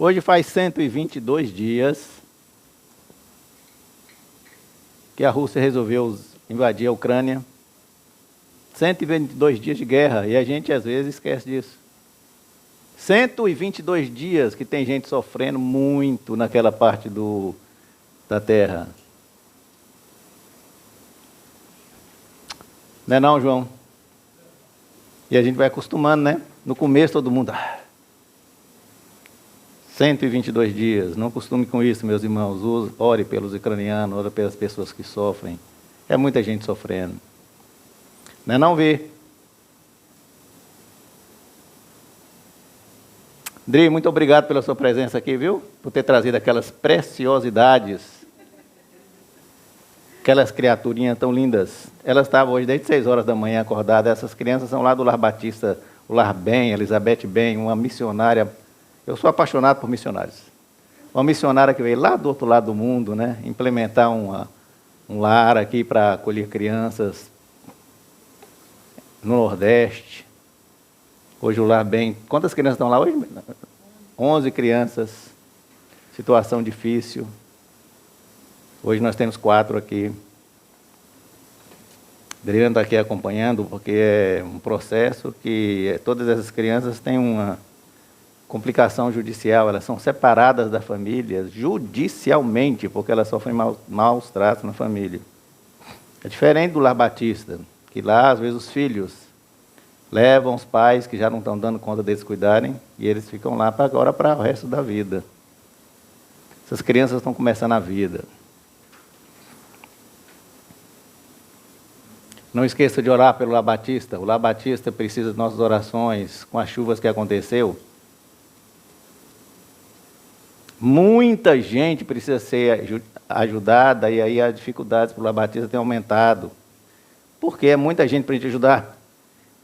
Hoje faz 122 dias que a Rússia resolveu invadir a Ucrânia. 122 dias de guerra, e a gente às vezes esquece disso. 122 dias que tem gente sofrendo muito naquela parte da terra. Não é não, João? E a gente vai acostumando, né? No começo todo mundo... 122 dias, não costume com isso, meus irmãos. Ore pelos ucranianos, ore pelas pessoas que sofrem. É muita gente sofrendo. Não é não, vê? Dri, muito obrigado pela sua presença aqui, viu? Por ter trazido aquelas preciosidades. Aquelas criaturinhas tão lindas. Elas estavam hoje desde 6 horas da manhã acordadas. Essas crianças são lá do Lar Batista, o Lar Bem, Elizabeth Bem, uma missionária. Eu sou apaixonado por missionários. Uma missionária que veio lá do outro lado do mundo, né? Implementar um lar aqui para acolher crianças no Nordeste. Hoje o Lar Bem... Quantas crianças estão lá hoje? 11 crianças. Situação difícil. Hoje nós temos 4 aqui. Adriano está aqui acompanhando, porque é um processo que todas essas crianças têm uma complicação judicial, elas são separadas da família judicialmente, porque elas sofrem maus tratos na família. É diferente do Lar Batista, que lá, às vezes, os filhos levam os pais que já não estão dando conta deles cuidarem, e eles ficam lá agora para o resto da vida. Essas crianças estão começando a vida. Não esqueça de orar pelo Lar Batista. O Lar Batista precisa de nossas orações com as chuvas que aconteceu. Muita gente precisa ser ajudada, e aí as dificuldades para o Lar Batista têm aumentado. Porque é muita gente para a gente ajudar.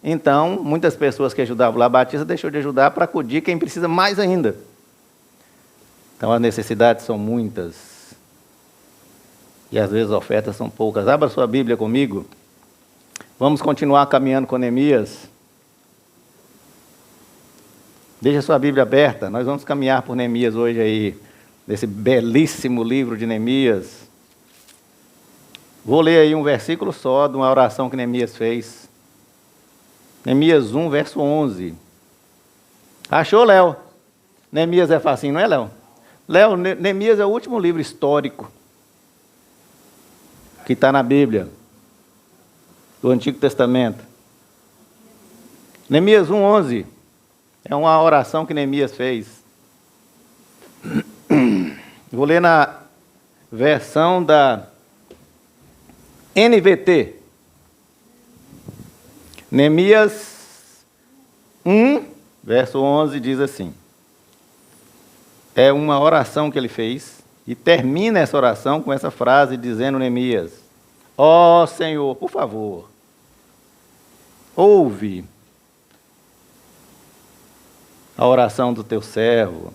Então, muitas pessoas que ajudavam o Lar Batista deixou de ajudar para acudir quem precisa mais ainda. Então, as necessidades são muitas. E às vezes as ofertas são poucas. Abra sua Bíblia comigo. Vamos continuar caminhando com Neemias. Deixa a sua Bíblia aberta. Nós vamos caminhar por Neemias hoje aí, nesse belíssimo livro de Neemias. Vou ler aí um versículo só de uma oração que Neemias fez. Neemias 1, verso 11. Achou, Léo? Neemias é facinho, não é, Léo? Léo, Neemias é o último livro histórico que está na Bíblia, do Antigo Testamento. Neemias 1, 11. É uma oração que Neemias fez. Vou ler na versão da NVT. Neemias 1, verso 11, diz assim. É uma oração que ele fez, e termina essa oração com essa frase, dizendo Neemias: ó Senhor, por favor, ouve a oração do teu servo.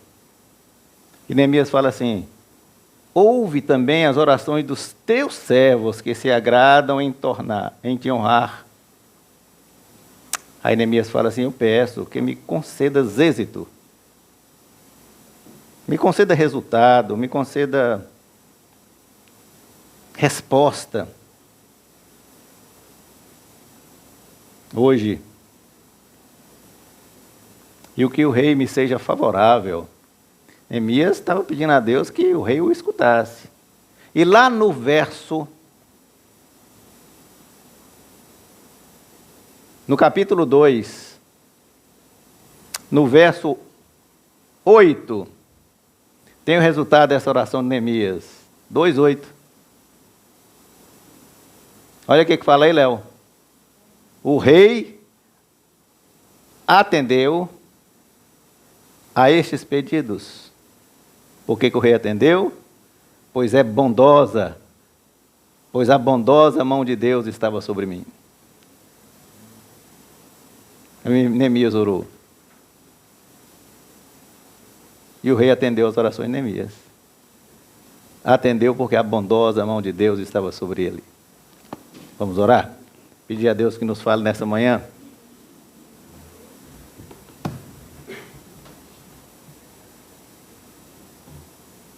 E Neemias fala assim: ouve também as orações dos teus servos que se agradam em te honrar. Aí Neemias fala assim: eu peço que me concedas êxito, me conceda resultado, me conceda resposta. Hoje. E o que o rei me seja favorável. Neemias estava pedindo a Deus que o rei o escutasse. E lá no verso, no capítulo 2, no verso 8, tem o resultado dessa oração de Neemias. 2:8. Olha o que fala aí, Léo. O rei atendeu a estes pedidos. Por que o rei atendeu? Pois é bondosa, pois a bondosa mão de Deus estava sobre mim. Neemias orou. E o rei atendeu as orações de Neemias. Atendeu porque a bondosa mão de Deus estava sobre ele. Vamos orar? Pedir a Deus que nos fale nessa manhã.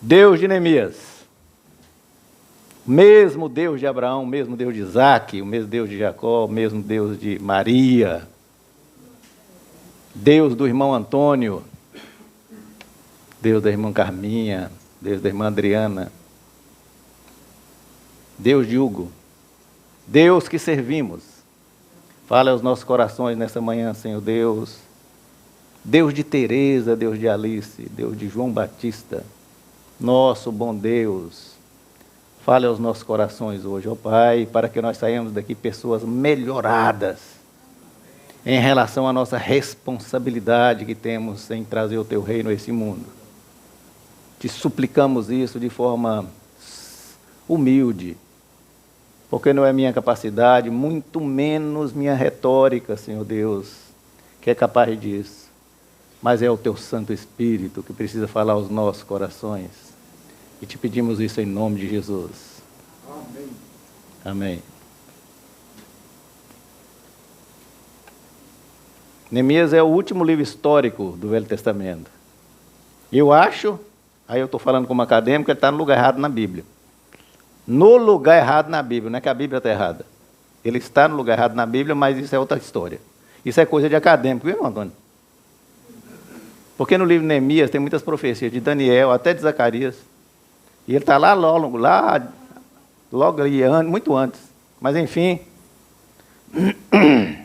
Deus de Neemias, o mesmo Deus de Abraão, o mesmo Deus de Isaac, o mesmo Deus de Jacó, o mesmo Deus de Maria, Deus do irmão Antônio, Deus da irmã Carminha, Deus da irmã Adriana, Deus de Hugo, Deus que servimos. Fala aos nossos corações nessa manhã, Senhor Deus. Deus de Teresa, Deus de Alice, Deus de João Batista, nosso bom Deus. Fale aos nossos corações hoje, ó Pai, para que nós saímos daqui pessoas melhoradas em relação à nossa responsabilidade que temos em trazer o Teu reino a esse mundo. Te suplicamos isso de forma humilde, porque não é minha capacidade, muito menos minha retórica, Senhor Deus, que é capaz disso. Mas é o Teu Santo Espírito que precisa falar aos nossos corações. E te pedimos isso em nome de Jesus. Amém. Amém. Neemias é o último livro histórico do Velho Testamento. Eu acho, aí eu estou falando como acadêmico, ele está no lugar errado na Bíblia. No lugar errado na Bíblia, não é que a Bíblia está errada. Ele está no lugar errado na Bíblia, mas isso é outra história. Isso é coisa de acadêmico, viu, Antônio? Porque no livro de Neemias tem muitas profecias, de Daniel até de Zacarias. E ele está lá logo muito antes. Mas enfim,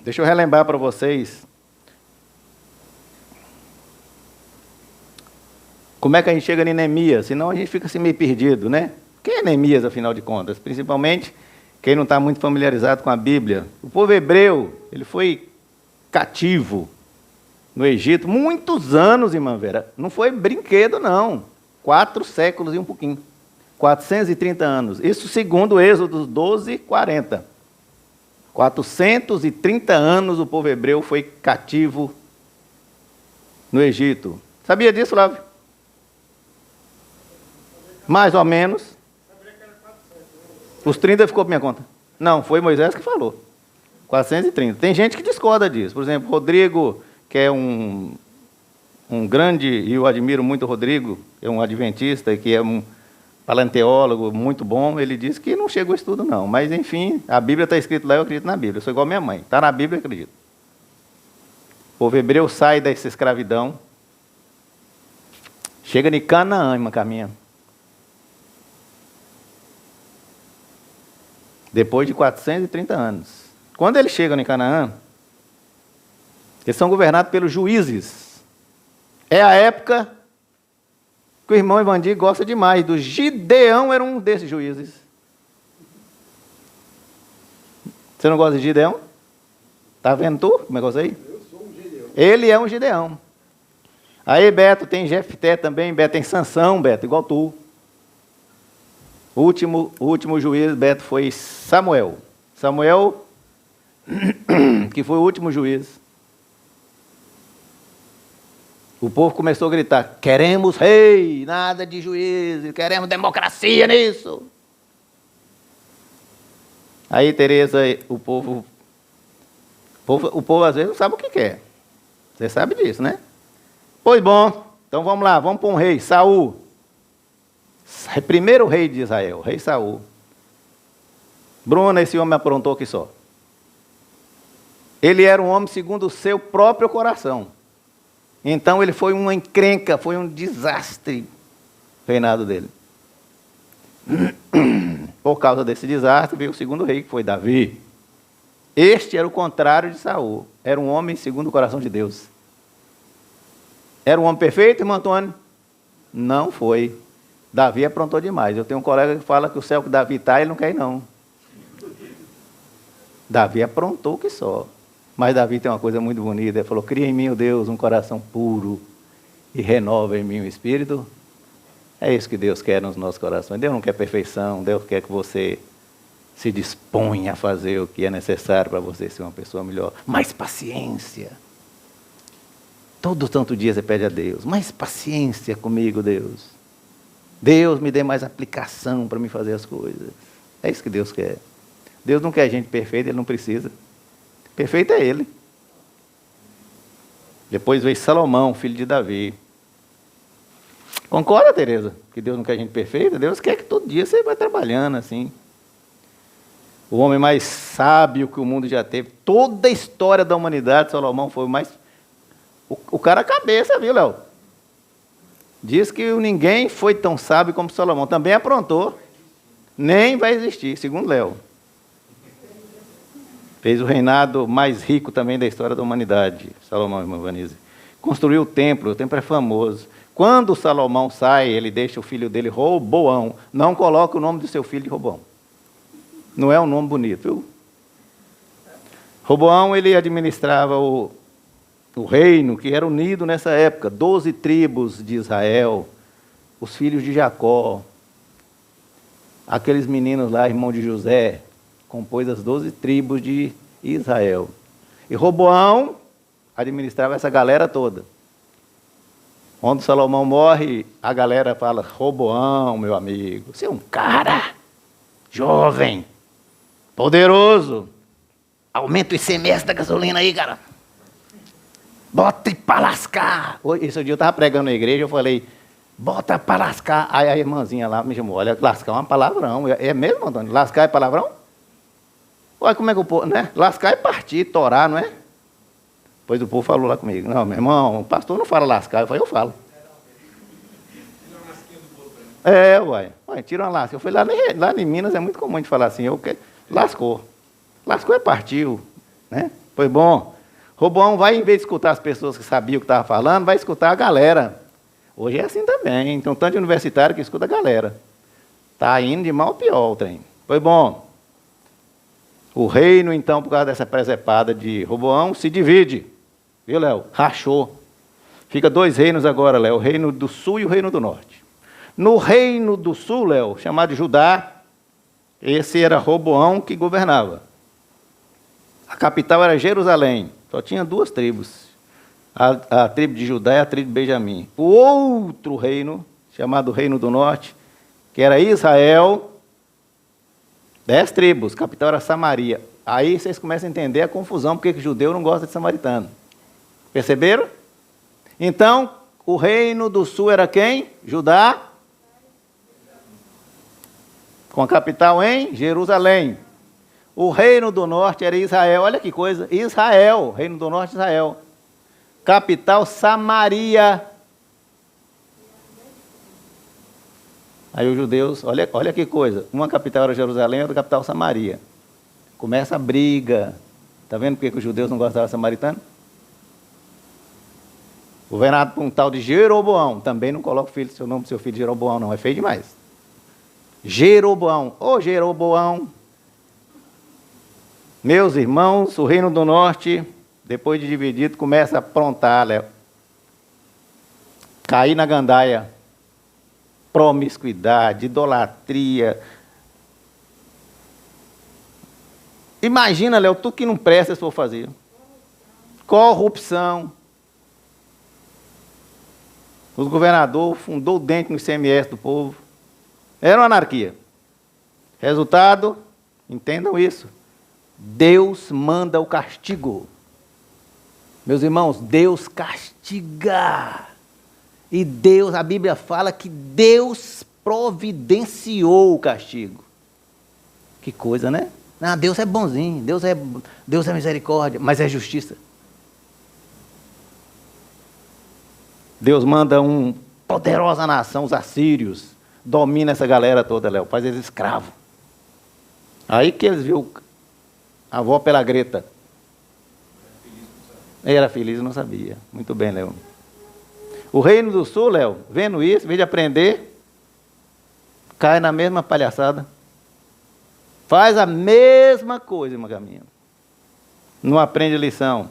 deixa eu relembrar para vocês como é que a gente chega em Neemias, senão a gente fica assim meio perdido, né? Quem é Neemias, afinal de contas? Principalmente quem não está muito familiarizado com a Bíblia. O povo hebreu, ele foi cativo no Egito muitos anos, irmã Vera. Não foi brinquedo, não. 4 séculos e um pouquinho. 430 anos. Isso segundo o Êxodo 12, 40. 430 anos o povo hebreu foi cativo no Egito. Sabia disso, Flávio? Mais ou menos. Os 30 ficou por minha conta. Não, foi Moisés que falou. 430. Tem gente que discorda disso. Por exemplo, Rodrigo, que é um grande, e eu admiro muito o Rodrigo, é um adventista, que é um paleontólogo muito bom, ele disse que não chegou a estudo não. Mas, enfim, a Bíblia está escrito lá, eu acredito na Bíblia. Eu sou igual a minha mãe. Está na Bíblia, eu acredito. O povo hebreu sai dessa escravidão, chega em Canaã, irmã Carminha. Depois de 430 anos. Quando eles chegam em Canaã, eles são governados pelos juízes. É a época que o irmão Evandir gosta demais. Do Gideão era um desses juízes. Você não gosta de Gideão? Está vendo tu? Como é que eu sei? Eu sou um Gideão. Ele é um Gideão. Aí, Beto, tem Jefté também. Beto tem Sansão, Beto, igual tu. O último juiz, Beto, foi Samuel. Samuel, que foi o último juiz. O povo começou a gritar, queremos rei, nada de juízes, queremos democracia nisso. Aí, Tereza, o povo às vezes não sabe o que quer. Você sabe disso, né? Pois bom, então vamos lá, vamos para um rei, Saul. Primeiro rei de Israel, rei Saul. Bruna, esse homem aprontou aqui só. Ele era um homem segundo o seu próprio coração. Então ele foi uma encrenca, foi um desastre o reinado dele. Por causa desse desastre veio o segundo rei, que foi Davi. Este era o contrário de Saul. Era um homem segundo o coração de Deus. Era um homem perfeito, irmão Antônio? Não foi. Davi aprontou demais. Eu tenho um colega que fala que o céu que Davi está, ele não quer ir, não. Davi aprontou que só. Mas Davi tem uma coisa muito bonita. Ele falou, cria em mim, ó Deus, um coração puro e renova em mim o espírito. É isso que Deus quer nos nossos corações. Deus não quer perfeição. Deus quer que você se disponha a fazer o que é necessário para você ser uma pessoa melhor. Mais paciência. Todo santo dia você pede a Deus, mais paciência comigo, Deus. Deus me dê mais aplicação para me fazer as coisas. É isso que Deus quer. Deus não quer gente perfeita, Ele não precisa. Perfeito é Ele. Depois veio Salomão, filho de Davi. Concorda, Tereza? Que Deus não quer gente perfeita? Deus quer que todo dia você vai trabalhando assim. O homem mais sábio que o mundo já teve. Toda a história da humanidade, Salomão foi o mais... O cara cabeça, viu, Léo? Diz que ninguém foi tão sábio como Salomão. Também aprontou. Nem vai existir, segundo Léo. Fez o reinado mais rico também da história da humanidade, Salomão, irmã Vanise. Construiu o templo é famoso. Quando Salomão sai, ele deixa o filho dele Roboão. Não coloca o nome do seu filho de Roboão. Não é um nome bonito, viu? Roboão, ele administrava o reino que era unido nessa época. 12 tribos de Israel, os filhos de Jacó. Aqueles meninos lá, irmão de José, compôs as 12 tribos de Israel. E Roboão administrava essa galera toda. Quando Salomão morre, a galera fala: Roboão, meu amigo, você é um cara jovem, poderoso. Aumenta o ICMS da gasolina aí, cara. Bota pra lascar. Esse dia eu estava pregando na igreja, eu falei: bota pra lascar. Aí a irmãzinha lá me chamou: olha, lascar é uma palavrão. É mesmo, Antônio? Lascar é palavrão? Olha como é que o povo, né? Lascar é partir, torar, não é? Depois o povo falou lá comigo: não, meu irmão, o pastor não fala lascar. Eu falei: eu falo. Uai, tira uma lasca. Eu falei: lá em Minas é muito comum de falar assim: lascou. Lascou é partiu, né? Foi bom. Roboão vai, em vez de escutar as pessoas que sabiam o que estava falando, vai escutar a galera. Hoje é assim também. Então, tanto de universitário que escuta a galera. Está indo de mal a pior o trem. Foi bom. O reino, então, por causa dessa presepada de Roboão, se divide. Viu, Léo? Rachou. Fica 2 reinos agora, Léo. O reino do sul e o reino do norte. No reino do sul, Léo, chamado Judá, esse era Roboão que governava. A capital era Jerusalém. Só tinha 2 tribos. A tribo de Judá e a tribo de Benjamim. O outro reino, chamado Reino do Norte, que era Israel, 10 tribos, capital era Samaria. Aí vocês começam a entender a confusão, porque que judeu não gosta de samaritano. Perceberam? Então, o reino do sul era quem? Judá, com a capital em Jerusalém. O reino do norte era Israel. Olha que coisa, Israel, reino do norte, Israel. Capital Samaria. Aí os judeus, olha que coisa, uma capital era Jerusalém, outra capital Samaria. Começa a briga. Está vendo por que os judeus não gostavam de samaritano? Governado por um tal de Jeroboão. Também não coloca seu nome do seu filho Jeroboão, não. É feio demais. Jeroboão. Ô Jeroboão. Meus irmãos, o reino do norte, depois de dividido, começa a aprontar, Léo. Cair na gandaia. Promiscuidade, idolatria. Imagina, Léo, tu que não presta se for fazer. Corrupção. Os governadores fundou o dente no ICMS do povo. Era uma anarquia. Resultado, entendam isso. Deus manda o castigo. Meus irmãos, Deus castiga. E Deus, a Bíblia fala que Deus providenciou o castigo. Que coisa, né? Não, Deus é bonzinho, Deus é misericórdia, mas é justiça. Deus manda uma poderosa nação, os assírios, domina essa galera toda, Léo, faz eles escravos. Aí que eles viram a avó pela greta. Era feliz e não sabia. Muito bem, Léo. O reino do sul, Léo, vendo isso, em vez de aprender, cai na mesma palhaçada. Faz a mesma coisa, irmã Caminha. Não aprende lição.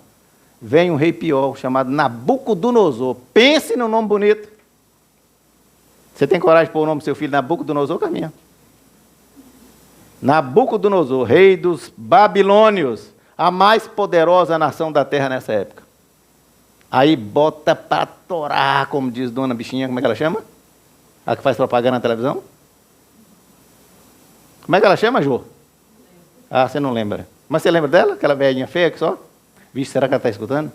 Vem um rei pior, chamado Nabucodonosor. Pense num nome bonito. Você tem coragem de pôr o nome do seu filho Nabucodonosor, Caminha? Nabucodonosor, rei dos babilônios, a mais poderosa nação da terra nessa época. Aí bota para torar, como diz Dona Bichinha, como é que ela chama? A que faz propaganda na televisão? Como é que ela chama, Jô? Ah, você não lembra. Mas você lembra dela? Aquela velhinha feia que só? Vixe, será que ela está escutando?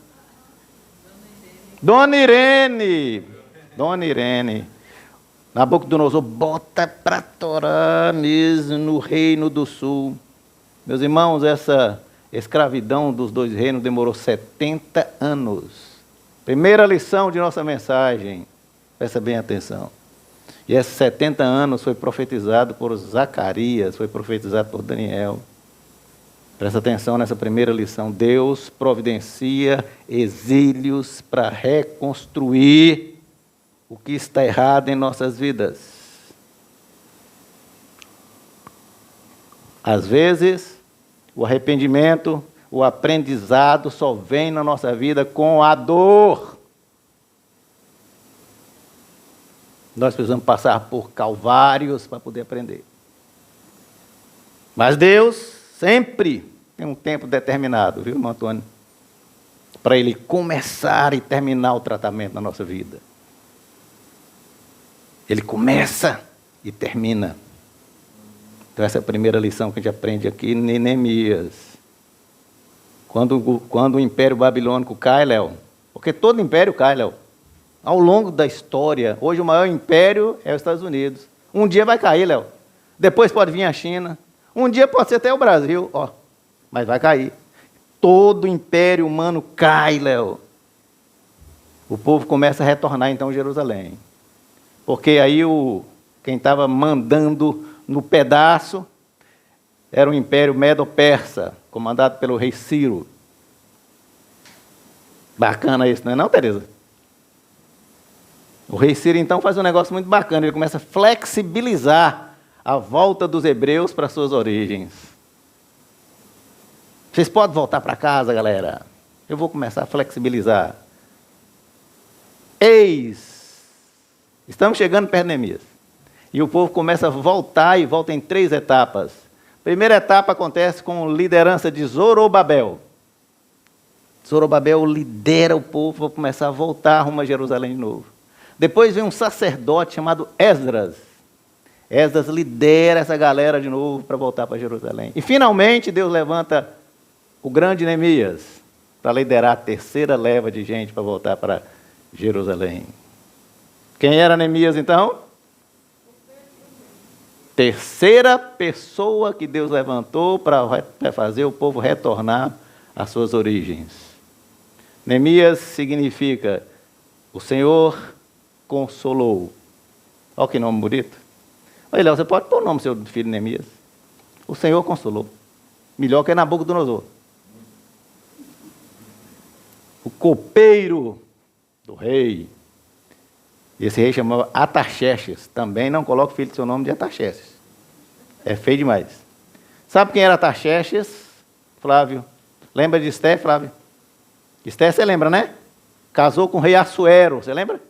Dona Irene. Dona Irene. Nabucodonosor bota para torar mesmo no reino do sul. Meus irmãos, essa escravidão dos dois reinos demorou 70 anos. Primeira lição de nossa mensagem, presta bem atenção. E esses 70 anos foi profetizado por Zacarias, foi profetizado por Daniel. Presta atenção nessa primeira lição. Deus providencia exílios para reconstruir o que está errado em nossas vidas. Às vezes, o arrependimento, o aprendizado só vem na nossa vida com a dor. Nós precisamos passar por calvários para poder aprender. Mas Deus sempre tem um tempo determinado, viu, irmão Antônio? Para Ele começar e terminar o tratamento na nossa vida. Ele começa e termina. Então essa é a primeira lição que a gente aprende aqui em Neemias. Quando o Império Babilônico cai, Léo, porque todo império cai, Léo. Ao longo da história, hoje o maior império é os Estados Unidos. Um dia vai cair, Léo. Depois pode vir a China. Um dia pode ser até o Brasil, ó, mas vai cair. Todo império humano cai, Léo. O povo começa a retornar então a Jerusalém. Porque aí quem estava mandando no pedaço era o Império Medo-Persa, comandado pelo rei Ciro. Bacana isso, não é não, Tereza? O rei Ciro então faz um negócio muito bacana, ele começa a flexibilizar a volta dos hebreus para suas origens. Vocês podem voltar para casa, galera. Eu vou começar a flexibilizar. Estamos chegando perto de Neemias. E o povo começa a voltar e volta em 3 etapas. Primeira etapa acontece com a liderança de Zorobabel. Zorobabel lidera o povo para começar a voltar rumo a Jerusalém de novo. Depois vem um sacerdote chamado Esdras. Esdras lidera essa galera de novo para voltar para Jerusalém. E finalmente Deus levanta o grande Neemias para liderar a terceira leva de gente para voltar para Jerusalém. Quem era Neemias então? Terceira pessoa que Deus levantou para fazer o povo retornar às suas origens. Neemias significa o Senhor consolou. Olha que nome bonito. Olha, Léo, você pode pôr o nome do seu filho Neemias. O Senhor consolou. Melhor que Nabucodonosor. O copeiro do rei. Esse rei chamava Artaxerxes. Também não coloque o filho do seu nome de Artaxerxes. É feio demais. Sabe quem era Artaxerxes, Flávio? Lembra de Esté, Flávio? Esté, você lembra, né? Casou com o rei Assuero, você lembra?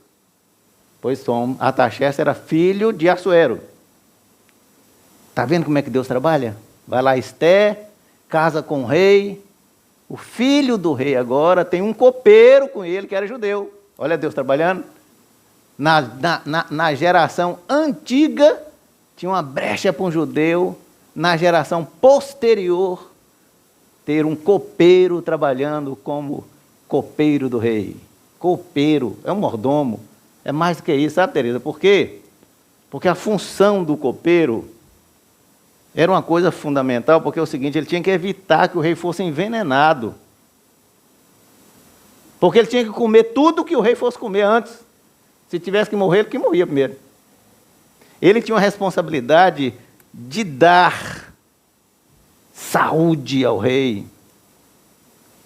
Pois Artaxerxes era filho de Assuero. Está vendo como é que Deus trabalha? Vai lá Esté, casa com o rei. O filho do rei agora tem um copeiro com ele que era judeu. Olha Deus trabalhando. Na geração antiga, tinha uma brecha para um judeu. Na geração posterior, ter um copeiro trabalhando como copeiro do rei. Copeiro, é um mordomo. É mais do que isso, sabe, Tereza? Por quê? Porque a função do copeiro era uma coisa fundamental, porque é o seguinte, ele tinha que evitar que o rei fosse envenenado. Porque ele tinha que comer tudo que o rei fosse comer antes. Se tivesse que morrer, ele que morria primeiro. Ele tinha uma responsabilidade de dar saúde ao rei,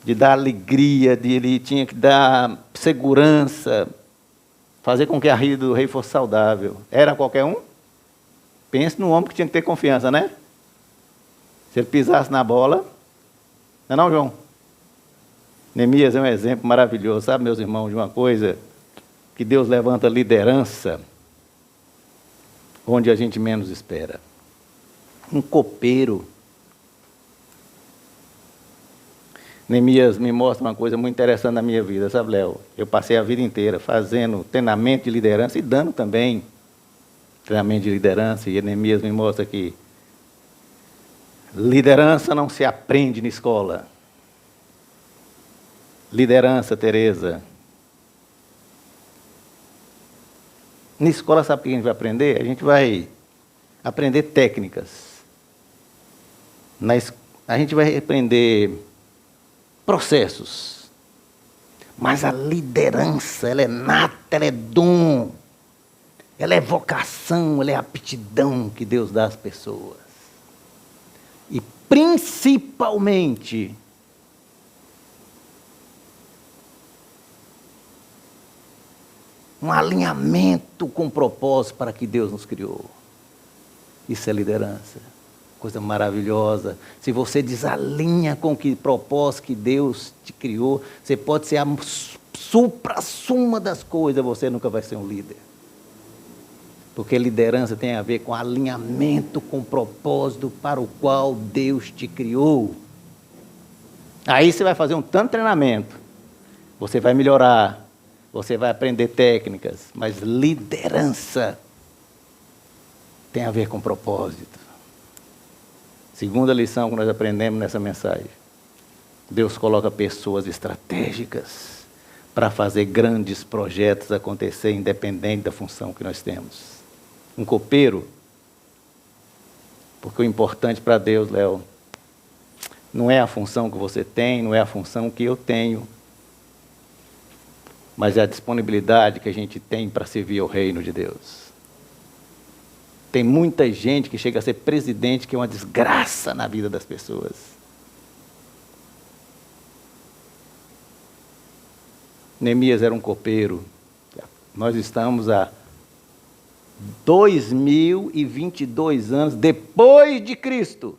de dar alegria, ele tinha que dar segurança, fazer com que a vida do rei fosse saudável. Era qualquer um? Pense no homem que tinha que ter confiança, né? Se ele pisasse na bola, não é não, João? Neemias é um exemplo maravilhoso, sabe, meus irmãos, de uma coisa que Deus levanta liderança onde a gente menos espera. Um copeiro. Neemias me mostra uma coisa muito interessante na minha vida, sabe, Léo? Eu passei a vida inteira fazendo treinamento de liderança e dando também treinamento de liderança, e Neemias me mostra que liderança não se aprende na escola. Liderança, Tereza, Na escola, sabe o que a gente vai aprender? A gente vai aprender técnicas. A gente vai aprender processos. Mas a liderança, ela é nata, ela é dom. Ela é vocação, ela é aptidão que Deus dá às pessoas. E principalmente, um alinhamento com o propósito para que Deus nos criou. Isso é liderança. Coisa maravilhosa. Se você desalinha com o propósito que Deus te criou, você pode ser a supra-suma das coisas, você nunca vai ser um líder. Porque liderança tem a ver com alinhamento com o propósito para o qual Deus te criou. Aí você vai fazer um tanto de treinamento. Você vai melhorar. Você vai aprender técnicas. Mas liderança tem a ver com propósito. Segunda lição que nós aprendemos nessa mensagem. Deus coloca pessoas estratégicas para fazer grandes projetos acontecer, independente da função que nós temos. Um copeiro, porque o importante para Deus, Léo, não é a função que você tem, não é a função que eu tenho, mas é a disponibilidade que a gente tem para servir ao reino de Deus. Tem muita gente que chega a ser presidente, que é uma desgraça na vida das pessoas. Neemias era um copeiro. Nós estamos há 2022 anos depois de Cristo,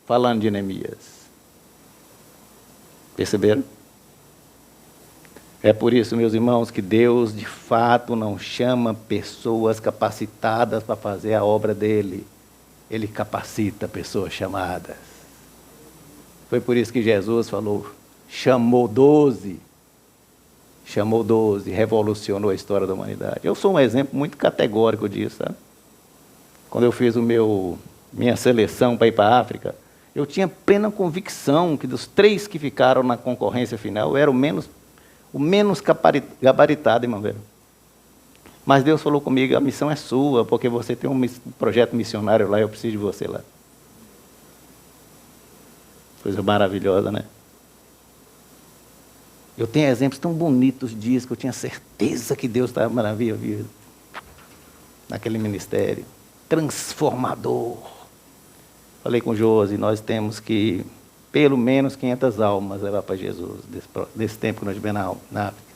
falando de Neemias. Perceberam? É por isso, meus irmãos, que Deus, de fato, não chama pessoas capacitadas para fazer a obra dele. Ele capacita pessoas chamadas. Foi por isso que Jesus falou, chamou 12, revolucionou a história da humanidade. Eu sou um exemplo muito categórico disso, sabe? Quando eu fiz minha seleção para ir para a África, eu tinha plena convicção que dos 3 que ficaram na concorrência final, eu era o menos gabaritado, irmão velho. Mas Deus falou comigo, a missão é sua, porque você tem um projeto missionário lá, eu preciso de você lá. Coisa maravilhosa, né? Eu tenho exemplos tão bonitos disso, que eu tinha certeza que Deus estava maravilhoso naquele ministério. Transformador. Falei com o Josi, nós temos que pelo menos 500 almas levar para Jesus, desse tempo que nós vivemos na África.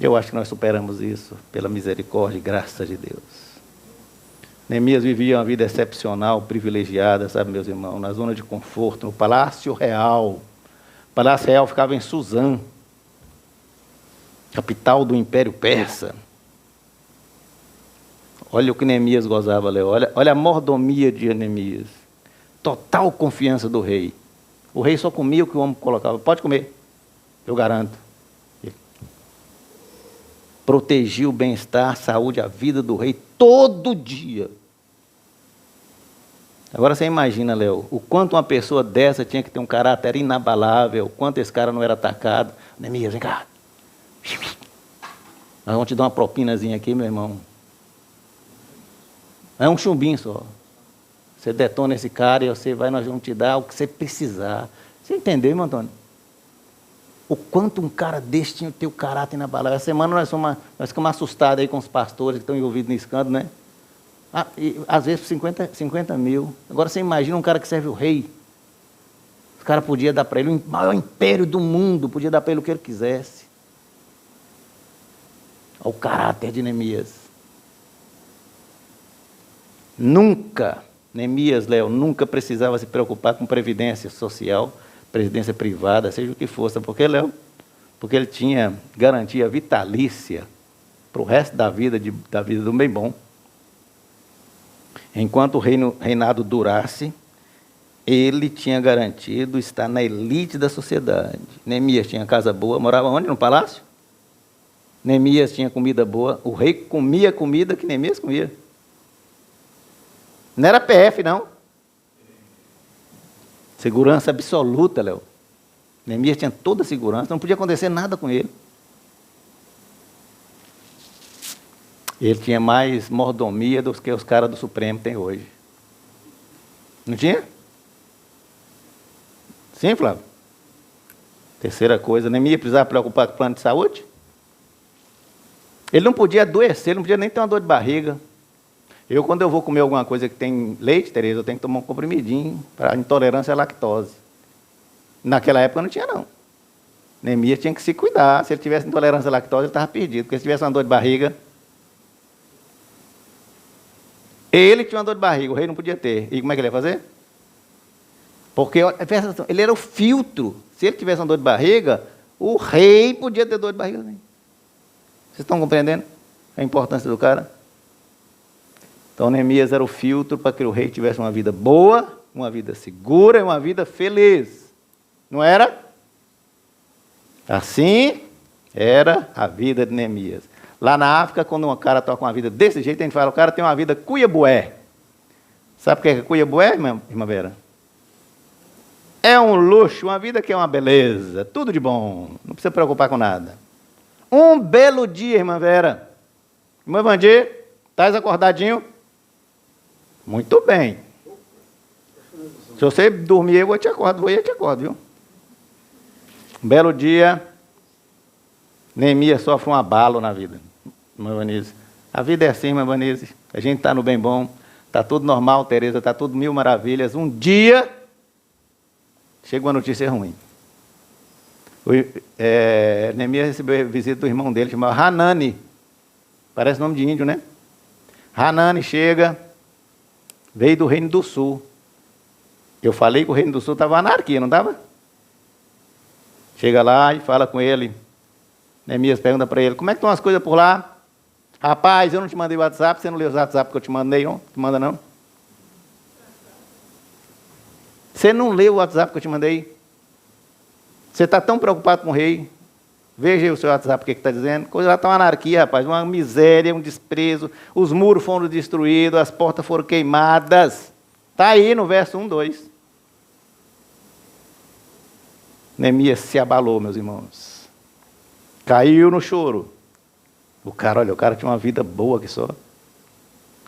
Eu acho que nós superamos isso, pela misericórdia e graça de Deus. Neemias vivia uma vida excepcional, privilegiada, sabe, meus irmãos, na zona de conforto, no Palácio Real. O Palácio Real ficava em Suzã, capital do Império Persa. Olha o que Neemias gozava, Léo. Olha a mordomia de Neemias. Total confiança do rei. O rei só comia o que o homem colocava. Pode comer, eu garanto. Protegia o bem-estar, a saúde, a vida do rei todo dia. Agora você imagina, Léo, o quanto uma pessoa dessa tinha que ter um caráter inabalável, o quanto esse cara não era atacado. Neemias, vem cá. Nós vamos te dar uma propinazinha aqui, meu irmão. É um chumbinho só. Você detona esse cara e nós vamos te dar o que você precisar. Você entendeu, irmão Antônio? O quanto um cara desse tinha que ter o caráter inabalável. Essa semana nós ficamos assustados aí com os pastores que estão envolvidos no escândalo, né? E, às vezes 50 mil. Agora você imagina um cara que serve o rei. O cara podia dar para ele o maior império do mundo, podia dar para ele o que ele quisesse. Olha o caráter de Neemias. Neemias, Léo, nunca precisava se preocupar com previdência social, previdência privada, seja o que fosse. Por que, Léo? Porque ele tinha garantia vitalícia para o resto da vida do bem bom. Enquanto o reinado durasse, ele tinha garantido estar na elite da sociedade. Neemias tinha casa boa, morava onde? No palácio? Neemias tinha comida boa, o rei comia a comida que Neemias comia. Não era PF, não. Segurança absoluta, Léo. Neemias tinha toda a segurança, não podia acontecer nada com ele. Ele tinha mais mordomia do que os caras do Supremo têm hoje. Não tinha? Sim, Flávio? Terceira coisa, Neemias precisava preocupar com o plano de saúde? Ele não podia adoecer, ele não podia nem ter uma dor de barriga. Quando eu vou comer alguma coisa que tem leite, Tereza, eu tenho que tomar um comprimidinho para intolerância à lactose. Naquela época não tinha, não. Neemias tinha que se cuidar. Se ele tivesse intolerância à lactose, ele estava perdido. Porque se tivesse uma dor de barriga... Ele tinha uma dor de barriga, o rei não podia ter. E como é que ele ia fazer? Porque ele era o filtro. Se ele tivesse uma dor de barriga, o rei podia ter dor de barriga também. Vocês estão compreendendo a importância do cara? Então, Neemias era o filtro para que o rei tivesse uma vida boa, uma vida segura e uma vida feliz. Não era? Assim era a vida de Neemias. Lá na África, quando um cara toca uma vida desse jeito, a gente fala, o cara tem uma vida cuiabué. Sabe o que é cuiabué, irmã Vera? É um luxo, uma vida que é uma beleza, tudo de bom, não precisa preocupar com nada. Um belo dia, irmã Vera. Irmã Vandir, estás acordadinho? Muito bem. Se você dormir, eu te acordo, viu? Um belo dia, Neemias sofre um abalo na vida. Irmã Vanise, a vida é assim, irmã Vanise. A gente está no bem bom, está tudo normal, Tereza, está tudo mil maravilhas. Um dia, chega uma notícia ruim. Neemias recebeu a visita do irmão dele, chamado Hanani. Parece nome de índio, né? Hanani chega, veio do Reino do Sul. Eu falei que o Reino do Sul estava anarquia, não estava? Chega lá e fala com ele. Neemias pergunta para ele, como é que estão as coisas por lá? Rapaz, eu não te mandei o WhatsApp, você não leu o WhatsApp que eu te mandei, não? Tu manda não? Você não leu o WhatsApp que eu te mandei? Você está tão preocupado com o rei? Veja aí o seu WhatsApp, o que está dizendo. Coisa lá está uma anarquia, rapaz, uma miséria, um desprezo. Os muros foram destruídos, as portas foram queimadas. Está aí no verso 1, 2. Neemias se abalou, meus irmãos. Caiu no choro. O cara tinha uma vida boa que só.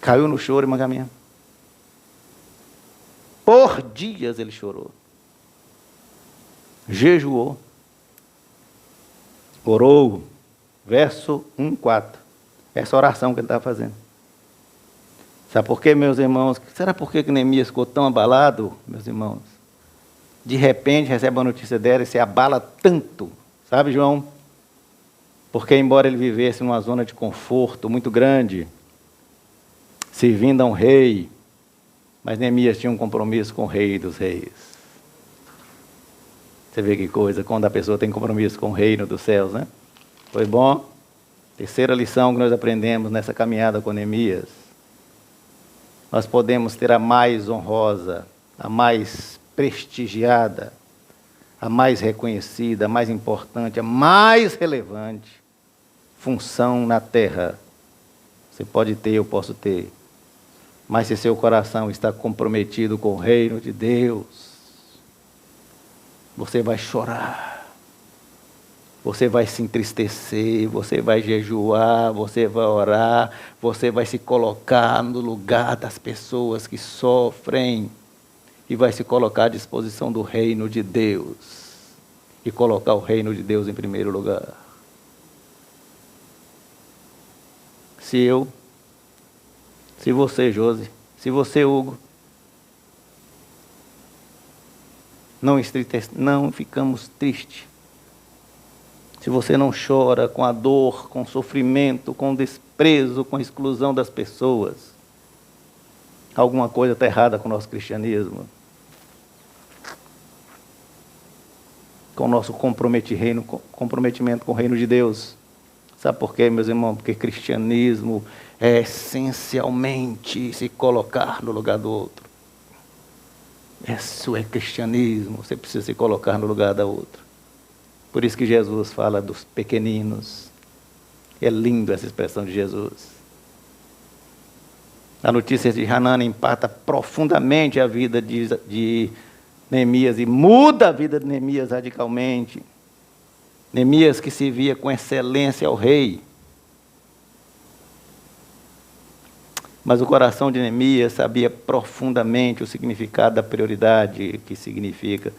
Caiu no choro, irmã Caminha. Por dias ele chorou. Jejuou. Orou. Verso 1, 4. Essa oração que ele estava fazendo. Sabe por quê, meus irmãos? Será por que Neemias ficou tão abalado, meus irmãos? De repente recebe uma notícia dela e se abala tanto. Sabe, João? Porque embora ele vivesse numa zona de conforto muito grande, servindo a um rei, mas Neemias tinha um compromisso com o rei dos reis. Você vê que coisa, quando a pessoa tem compromisso com o reino dos céus, né? Foi bom? Terceira lição que nós aprendemos nessa caminhada com Neemias. Nós podemos ter a mais honrosa, a mais prestigiada, a mais reconhecida, a mais importante, a mais relevante função na terra. Você pode ter, eu posso ter. Mas se seu coração está comprometido com o reino de Deus, você vai chorar, você vai se entristecer, você vai jejuar, você vai orar, você vai se colocar no lugar das pessoas que sofrem e vai se colocar à disposição do reino de Deus e colocar o reino de Deus em primeiro lugar. Se você, Josi, se você, Hugo, não ficamos tristes. Se você não chora com a dor, com o sofrimento, com o desprezo, com a exclusão das pessoas, alguma coisa está errada com o nosso cristianismo. Com o nosso comprometimento com o reino de Deus. Sabe por quê, meus irmãos? Porque cristianismo é essencialmente se colocar no lugar do outro. Isso é cristianismo, você precisa se colocar no lugar da outra. Por isso que Jesus fala dos pequeninos. É lindo essa expressão de Jesus. A notícia de Hanani impacta profundamente a vida de Neemias e muda a vida de Neemias radicalmente. Neemias que se via com excelência ao rei. Mas o coração de Neemias sabia profundamente o significado da prioridade, que significa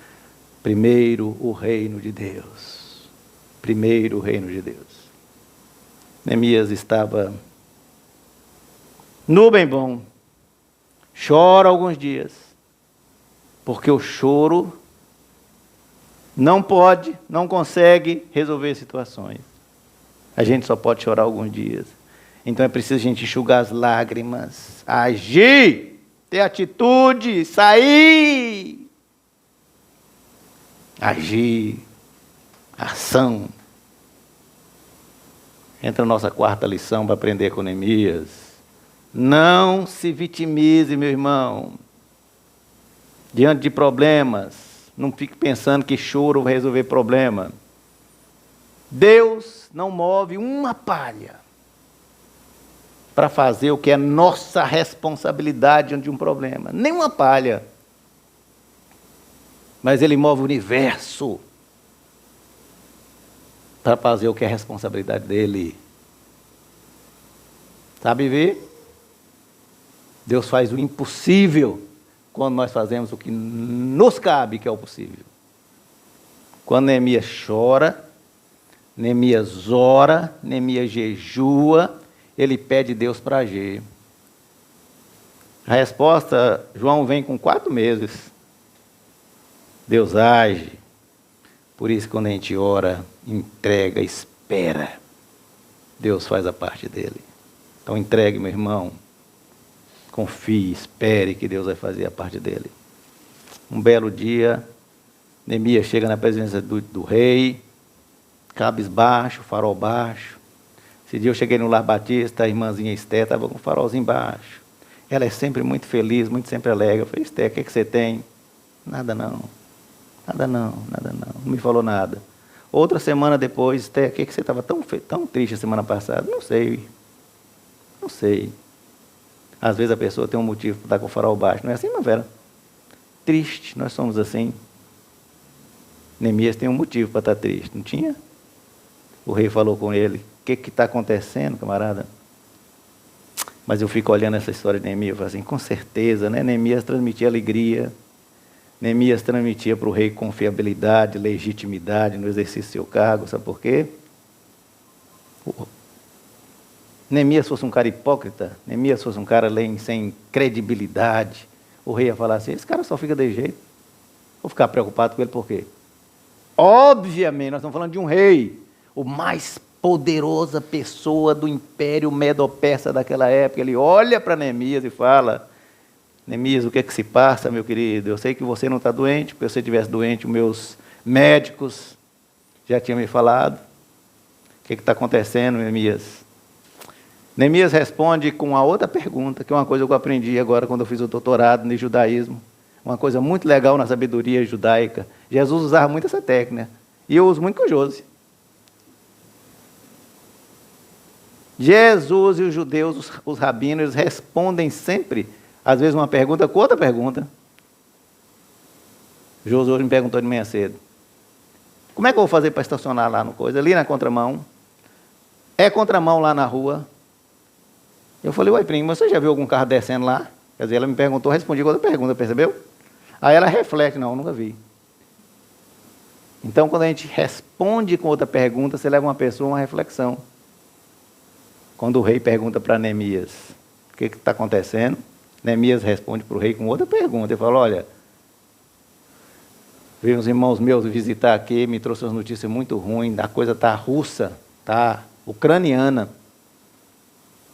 primeiro o reino de Deus. Primeiro o reino de Deus. Neemias estava no bem bom. Chora alguns dias, porque o choro não pode, não consegue resolver situações. A gente só pode chorar alguns dias. Então é preciso a gente enxugar as lágrimas, agir, ter atitude, sair. Agir, ação. Entra a nossa quarta lição para aprender com Neemias. Não se vitimize, meu irmão. Diante de problemas, não fique pensando que choro vai resolver problema. Deus não move uma palha para fazer o que é nossa responsabilidade diante de um problema. Nem uma palha. Mas Ele move o universo para fazer o que é responsabilidade dEle. Sabe ver? Deus faz o impossível quando nós fazemos o que nos cabe, que é o possível. Quando Neemias chora, Neemias ora, Neemias jejua, ele pede Deus para agir. A resposta, João vem com 4 meses. Deus age. Por isso, quando a gente ora, entrega, espera, Deus faz a parte dele. Então, entregue, meu irmão. Confie, espere que Deus vai fazer a parte dele. Um belo dia, Neemias chega na presença do rei, cabisbaixo, farol baixo. Esse dia eu cheguei no Lar Batista, a irmãzinha Esté estava com o farolzinho baixo. Ela é sempre muito feliz, muito sempre alegre. Eu falei, Esté, o que você tem? Nada não. Nada não, nada não. Não me falou nada. Outra semana depois, Esté, o que você estava tão triste a semana passada? Não sei. Não sei. Às vezes a pessoa tem um motivo para estar com o farol baixo. Não é assim, não, Vera? Triste, nós somos assim. Neemias tem um motivo para estar triste, não tinha? O rei falou com ele, o que está acontecendo, camarada? Mas eu fico olhando essa história de Neemias e falo assim, com certeza, né? Neemias transmitia alegria, Neemias transmitia para o rei confiabilidade, legitimidade no exercício do seu cargo, sabe por quê? Neemias fosse um cara hipócrita, Neemias fosse um cara sem credibilidade, o rei ia falar assim, esse cara só fica de jeito, vou ficar preocupado com ele por quê? Obviamente, nós estamos falando de um rei, o mais poderosa pessoa do Império Medo-Persa daquela época. Ele olha para Neemias e fala, Neemias, o que é que se passa, meu querido? Eu sei que você não está doente, porque se você estivesse doente, os meus médicos já tinham me falado. O que está acontecendo, Neemias? Neemias responde com a outra pergunta, que é uma coisa que eu aprendi agora quando eu fiz o doutorado no judaísmo. Uma coisa muito legal na sabedoria judaica. Jesus usava muito essa técnica. E eu uso muito com Josi. Jesus e os judeus, os rabinos, respondem sempre, às vezes uma pergunta com outra pergunta. Josi hoje me perguntou de manhã cedo. Como é que eu vou fazer para estacionar lá no coisa? Ali na contramão. É contramão lá na rua. Eu falei, uai, primo, você já viu algum carro descendo lá? Quer dizer, ela me perguntou, eu respondi com outra pergunta, percebeu? Aí ela reflete, não, nunca vi. Então, quando a gente responde com outra pergunta, você leva uma pessoa a uma reflexão. Quando o rei pergunta para Neemias, o que está acontecendo? Neemias responde para o rei com outra pergunta. Ele fala, olha, veio uns irmãos meus visitar aqui, me trouxe umas notícias muito ruins, a coisa está russa, está ucraniana,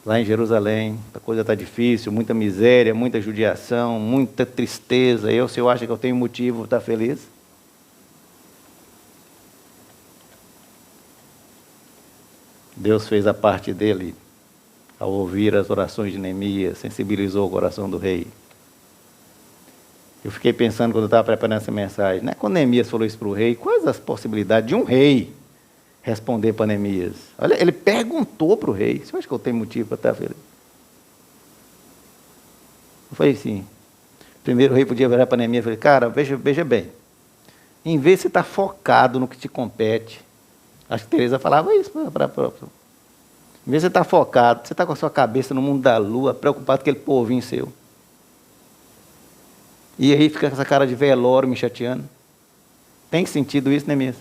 lá em Jerusalém, a coisa está difícil, muita miséria, muita judiação, muita tristeza. O senhor acha que eu tenho motivo para estar feliz? Deus fez a parte dele ao ouvir as orações de Neemias, sensibilizou o coração do rei. Eu fiquei pensando quando eu estava preparando essa mensagem, né? Quando Neemias falou isso para o rei, quais as possibilidades de um rei responder para Neemias? Olha, ele perguntou para o rei, você acha que eu tenho motivo para estar feliz? Eu falei assim, primeiro o rei podia virar para Neemias e falei, cara, veja bem, em vez de você estar focado no que te compete, acho que Teresa falava isso para Em vez de você estar focado, você está com a sua cabeça no mundo da lua, preocupado com aquele povinho seu. E aí fica com essa cara de velório me chateando. Tem sentido isso, Neemias?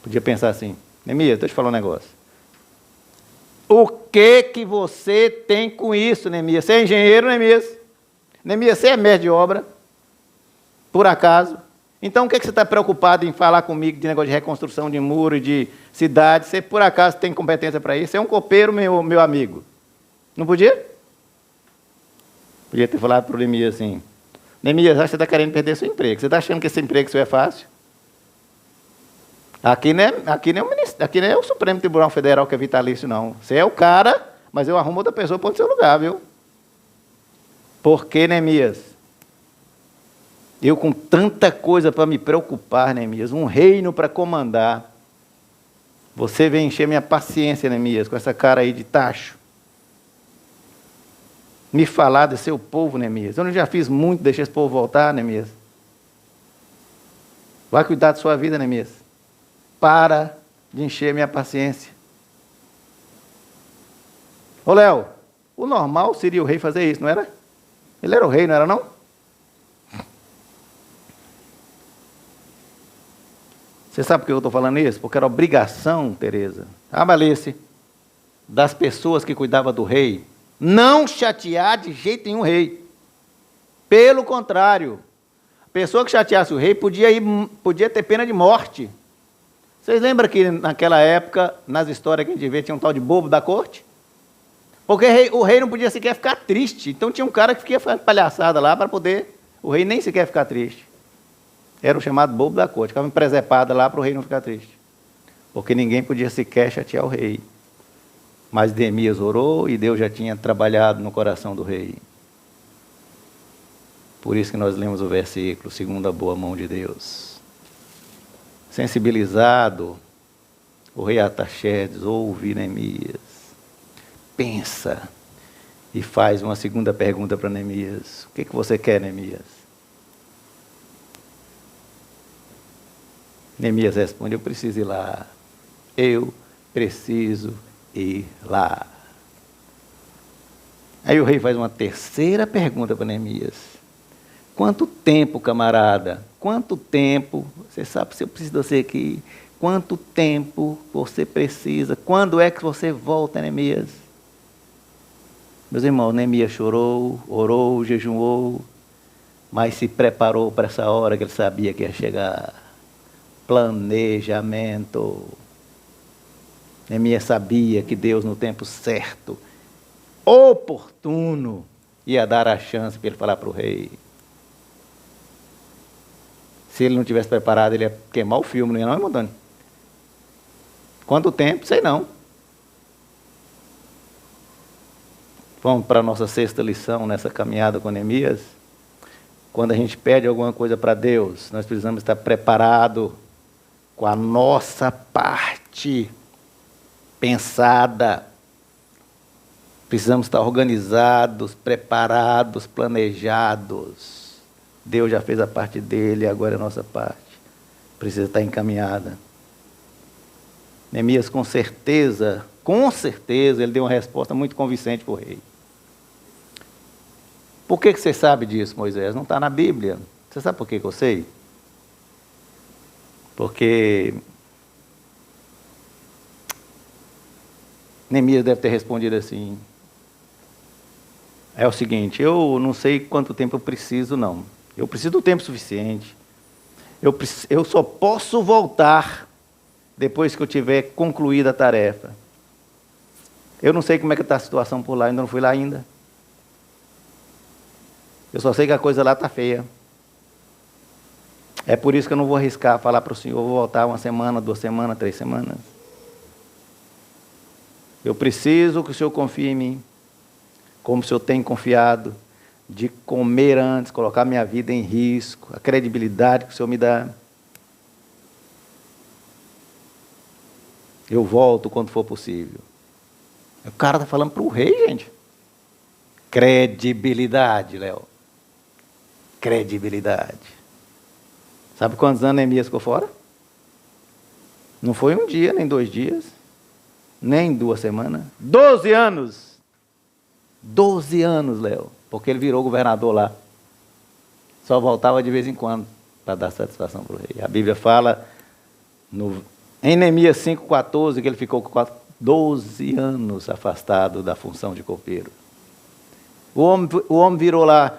Podia pensar assim, Neemias, deixa eu te falar um negócio. O que você tem com isso, Neemias? Você é engenheiro, Neemias? Neemias, você é mestre de obra? Por acaso? Então, o que você está preocupado em falar comigo de negócio de reconstrução de muro e de cidade? Você, por acaso, tem competência para isso? Você é um copeiro, meu amigo. Não podia? Podia ter falado para o Neemias assim, Neemias, acho que você está querendo perder seu emprego. Você está achando que esse emprego seu é fácil? Aqui não é o Supremo Tribunal Federal que é vitalício, não. Você é o cara, mas eu arrumo outra pessoa para o seu lugar, viu? Por que, Neemias? Eu com tanta coisa para me preocupar, Neemias, um reino para comandar. Você vem encher minha paciência, Neemias, com essa cara aí de tacho. Me falar do seu povo, Neemias. Eu não já fiz muito, deixei esse povo voltar, Neemias. Vai cuidar da sua vida, Neemias. Para de encher minha paciência. Ô, Léo, o normal seria o rei fazer isso, não era? Ele era o rei, não era não? Você sabe por que eu estou falando isso? Porque era obrigação, Tereza, Abalice, das pessoas que cuidavam do rei, não chatear de jeito nenhum o rei. Pelo contrário, a pessoa que chateasse o rei podia ter pena de morte. Vocês lembram que naquela época, nas histórias que a gente vê, tinha um tal de bobo da corte? Porque o rei não podia sequer ficar triste. Então tinha um cara que fiquia fazendo palhaçada lá para poder o rei nem sequer ficar triste. Era o chamado bobo da corte. Ficava presepada lá para o rei não ficar triste. Porque ninguém podia sequer chatear o rei. Mas Neemias orou e Deus já tinha trabalhado no coração do rei. Por isso que nós lemos o versículo, segundo a boa mão de Deus. Sensibilizado, o rei Artaxerxes ouve Neemias, pensa e faz uma segunda pergunta para Neemias. O que você quer, Neemias? Neemias responde, eu preciso ir lá. Eu preciso ir lá. Aí o rei faz uma terceira pergunta para Neemias. Quanto tempo, camarada? Quanto tempo? Você sabe se eu preciso de você aqui. Quanto tempo você precisa? Quando é que você volta, Neemias? Meus irmãos, Neemias chorou, orou, jejuou, mas se preparou para essa hora que ele sabia que ia chegar. Planejamento. Neemias sabia que Deus, no tempo certo, oportuno, ia dar a chance para ele falar para o rei. Se ele não tivesse preparado, ele ia queimar o filme, não ia não, irmão Antônio? Quanto tempo? Sei não. Vamos para a nossa sexta lição nessa caminhada com Neemias. Quando a gente pede alguma coisa para Deus, nós precisamos estar preparados com a nossa parte pensada. Precisamos estar organizados, preparados, planejados. Deus já fez a parte dele, agora é a nossa parte. Precisa estar encaminhada. Neemias, com certeza, ele deu uma resposta muito convincente para o rei. Por que você sabe disso, Moisés? Não está na Bíblia. Você sabe por que eu sei? Porque Neemias deve ter respondido assim, é o seguinte, eu não sei quanto tempo eu preciso, não. Eu preciso do tempo suficiente. Eu só posso voltar depois que eu tiver concluído a tarefa. Eu não sei como é que está a situação por lá, ainda não fui lá ainda. Eu só sei que a coisa lá está feia. É por isso que eu não vou arriscar falar para o senhor, vou voltar 1 semana, 2 semanas, 3 semanas. Eu preciso que o senhor confie em mim, como o senhor tem confiado, de comer antes, colocar minha vida em risco, a credibilidade que o senhor me dá. Eu volto quando for possível. O cara está falando para o rei, gente. Credibilidade, Léo. Credibilidade. Sabe quantos anos Neemias ficou fora? Não foi um dia, nem 2 dias. Nem 2 semanas. 12 anos. 12 anos, Léo. Porque ele virou governador lá. Só voltava de vez em quando para dar satisfação para o rei. A Bíblia fala em Neemias 5,14 que ele ficou com 12 anos afastado da função de copeiro. O homem virou lá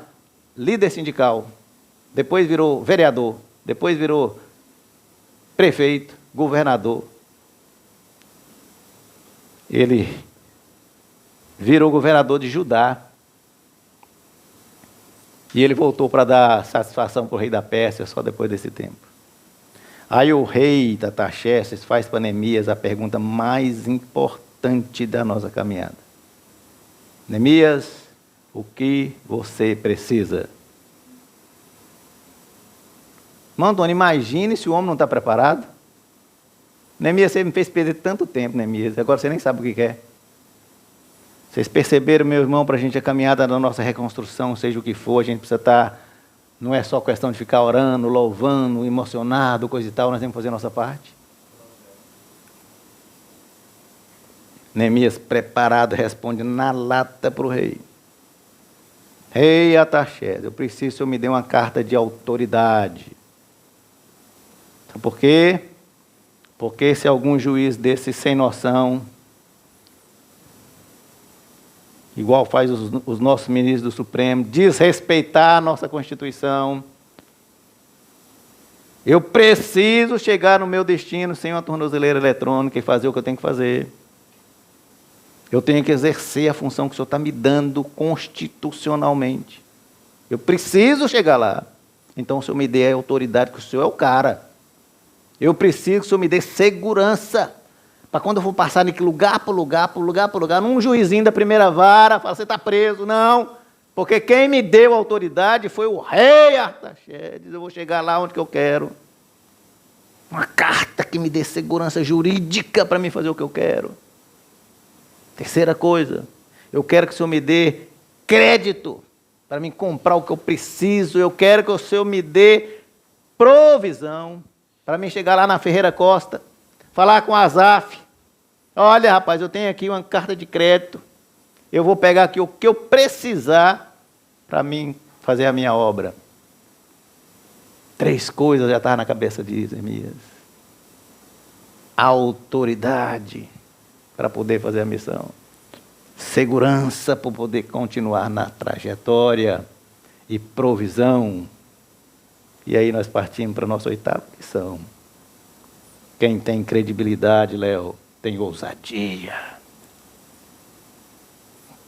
líder sindical, depois virou vereador, depois virou prefeito, governador. Ele virou governador de Judá. E ele voltou para dar satisfação para o rei da Pérsia só depois desse tempo. Aí o rei da Artaxerxes faz para Neemias a pergunta mais importante da nossa caminhada. Neemias, o que você precisa? Irmão Antônio, imagine se o homem não está preparado. Neemias, você me fez perder tanto tempo, Neemias, agora você nem sabe o que quer. Vocês perceberam, meu irmão, para a gente a caminhada da nossa reconstrução, seja o que for, a gente precisa estar, não é só questão de ficar orando, louvando, emocionado, coisa e tal, nós temos que fazer a nossa parte. Neemias, preparado, responde na lata para o rei. Rei Artaxerxes, eu preciso que o senhor me dê uma carta de autoridade. Sabe por quê? Porque se algum juiz desse sem noção, igual faz os nossos ministros do Supremo, desrespeitar a nossa Constituição, eu preciso chegar no meu destino sem uma tornozeleira eletrônica e fazer o que eu tenho que fazer. Eu tenho que exercer a função que o senhor está me dando constitucionalmente. Eu preciso chegar lá. Então o senhor me dê a autoridade, que o senhor é o cara. Eu preciso que o senhor me dê segurança. Para quando eu for passar de lugar por lugar, num juizinho da primeira vara, fala, você está preso. Não, porque quem me deu a autoridade foi o rei Artaxerxes. Eu vou chegar lá onde que eu quero. Uma carta que me dê segurança jurídica para mim fazer o que eu quero. Terceira coisa, eu quero que o senhor me dê crédito para mim comprar o que eu preciso. Eu quero que o senhor me dê provisão para mim chegar lá na Ferreira Costa, falar com a Azaf. Olha, rapaz, eu tenho aqui uma carta de crédito. Eu vou pegar aqui o que eu precisar para mim fazer a minha obra. 3 coisas já estavam na cabeça de Neemias. Autoridade para poder fazer a missão. Segurança para poder continuar na trajetória. E provisão. E aí nós partimos para a nossa 8ª lição. Quem tem credibilidade, Léo, tem ousadia.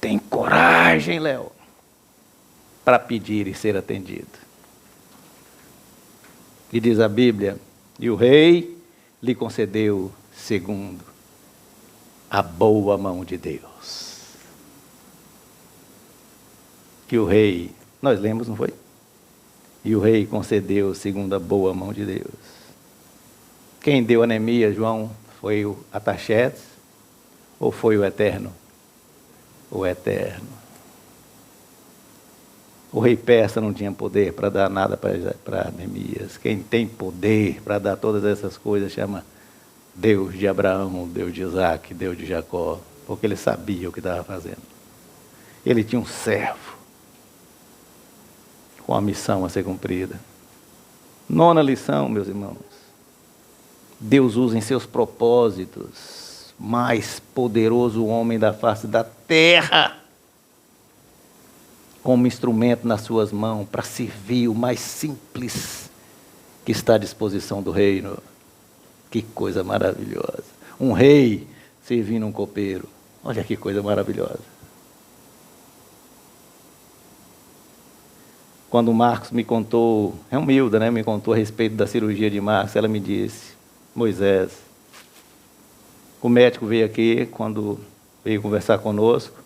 Tem coragem, Léo, para pedir e ser atendido. E diz a Bíblia, e o rei lhe concedeu segundo a boa mão de Deus. Que o rei, nós lemos, não foi? E o rei concedeu segundo a boa mão de Deus. Quem deu a Neemias, João, foi o Artaxerxes ou foi o Eterno? O Eterno. O rei persa não tinha poder para dar nada para Neemias. Quem tem poder para dar todas essas coisas chama Deus de Abraão, Deus de Isaac, Deus de Jacó, porque ele sabia o que estava fazendo. Ele tinha um servo com a missão a ser cumprida. 9ª lição, meus irmãos. Deus usa em seus propósitos mais poderoso homem da face da terra como instrumento nas suas mãos para servir o mais simples que está à disposição do reino. Que coisa maravilhosa. Um rei servindo um copeiro. Olha que coisa maravilhosa. Quando o Marcos me contou, é humilde, né? Me contou a respeito da cirurgia de Marcos, ela me disse, Moisés, o médico veio aqui, quando veio conversar conosco,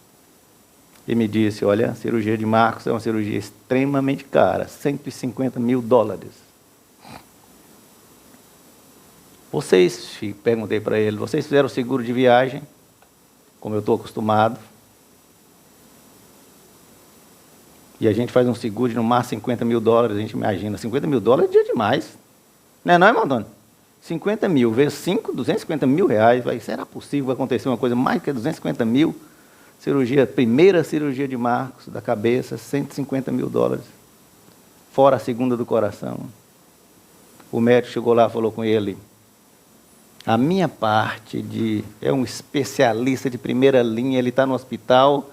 e me disse, olha, a cirurgia de Marcos é uma cirurgia extremamente cara, $150 mil. Vocês, perguntei para ele, vocês fizeram seguro de viagem, como eu estou acostumado, e a gente faz um seguro de no máximo $50 mil, a gente imagina, $50 mil é dia demais. Não é não, irmão Antônio? 50 mil vezes 5, 250 mil reais. Será possível acontecer uma coisa mais que 250 mil? Primeira cirurgia de Marcos, da cabeça, 150 mil dólares. Fora a segunda do coração. O médico chegou lá e falou com ele: a minha parte é um especialista de primeira linha, ele está no hospital,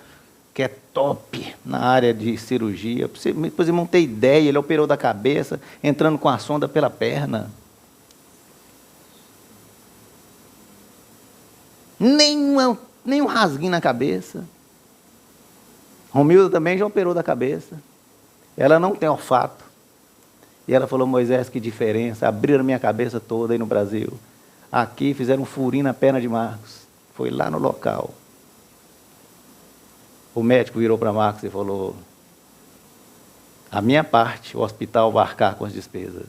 que é top na área de cirurgia. Depois eu não ter ideia, ele operou da cabeça, entrando com a sonda pela perna. Nem um rasguinho na cabeça. Romilda também já operou da cabeça. Ela não tem olfato. E ela falou: Moisés, que diferença. Abriram minha cabeça toda aí no Brasil. Aqui fizeram um furinho na perna de Marcos. Foi lá no local. O médico virou para Marcos e falou: a minha parte, o hospital vai arcar com as despesas.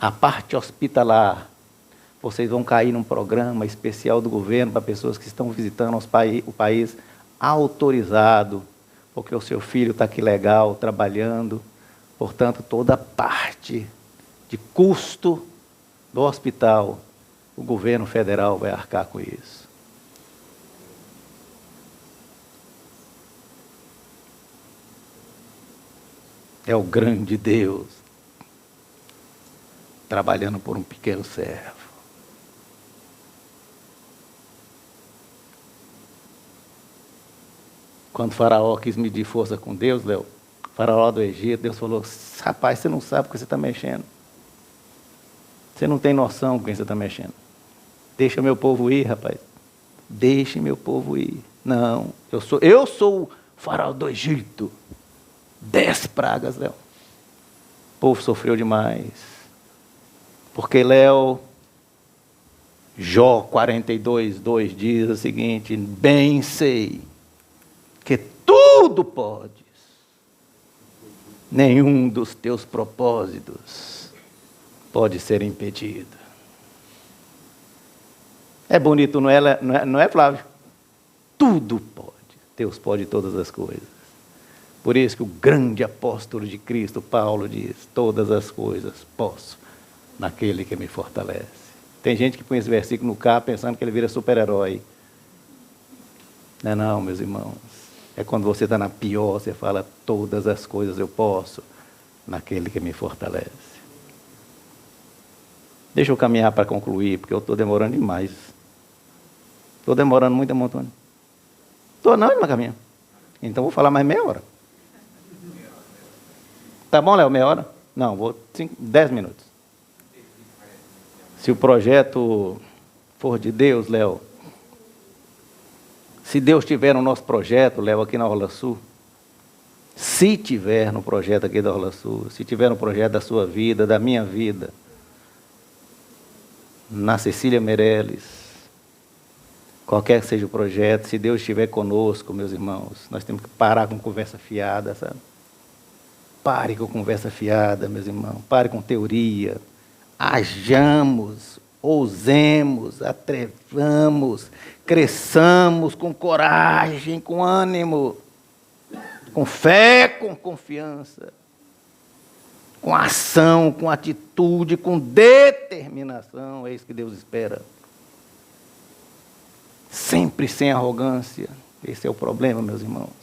A parte hospitalar, vocês vão cair num programa especial do governo para pessoas que estão visitando o país autorizado, porque o seu filho está aqui legal, trabalhando. Portanto, toda a parte de custo do hospital, o governo federal vai arcar com isso. É o grande Deus trabalhando por um pequeno servo. Quando o faraó quis medir força com Deus, Léo, faraó do Egito, Deus falou: rapaz, você não sabe com que você está mexendo. Você não tem noção com quem você está mexendo. Deixa meu povo ir, rapaz. Deixe meu povo ir. Não, eu sou o faraó do Egito. 10 pragas, Léo. O povo sofreu demais. Porque, Léo, Jó 42:2 diz o seguinte: bem sei que tudo podes, nenhum dos teus propósitos pode ser impedido. É bonito, não é, Flávio? Tudo pode. Deus pode todas as coisas. Por isso que o grande apóstolo de Cristo, Paulo, diz: todas as coisas posso naquele que me fortalece. Tem gente que põe esse versículo no carro pensando que ele vira super-herói. Não, meus irmãos. É quando você está na pior, você fala: todas as coisas eu posso naquele que me fortalece. Deixa eu caminhar para concluir, porque eu estou demorando demais. Estou demorando muito, Antônio. Estou não, irmã Caminha. Então vou falar mais meia hora. Tá bom, Léo, meia hora? Não, vou 10 minutos. Se o projeto for de Deus, Léo, se Deus tiver no nosso projeto, Léo, aqui na Orla Sul, se tiver no projeto aqui da Orla Sul, se tiver no projeto da sua vida, da minha vida, na Cecília Meirelles, qualquer que seja o projeto, se Deus estiver conosco, meus irmãos, nós temos que parar com conversa fiada, sabe? Pare com conversa fiada, meus irmãos. Pare com teoria. Hajamos, ousemos, atrevamos, cresçamos com coragem, com ânimo, com fé, com confiança, com ação, com atitude, com determinação. É isso que Deus espera. Sempre sem arrogância. Esse é o problema, meus irmãos.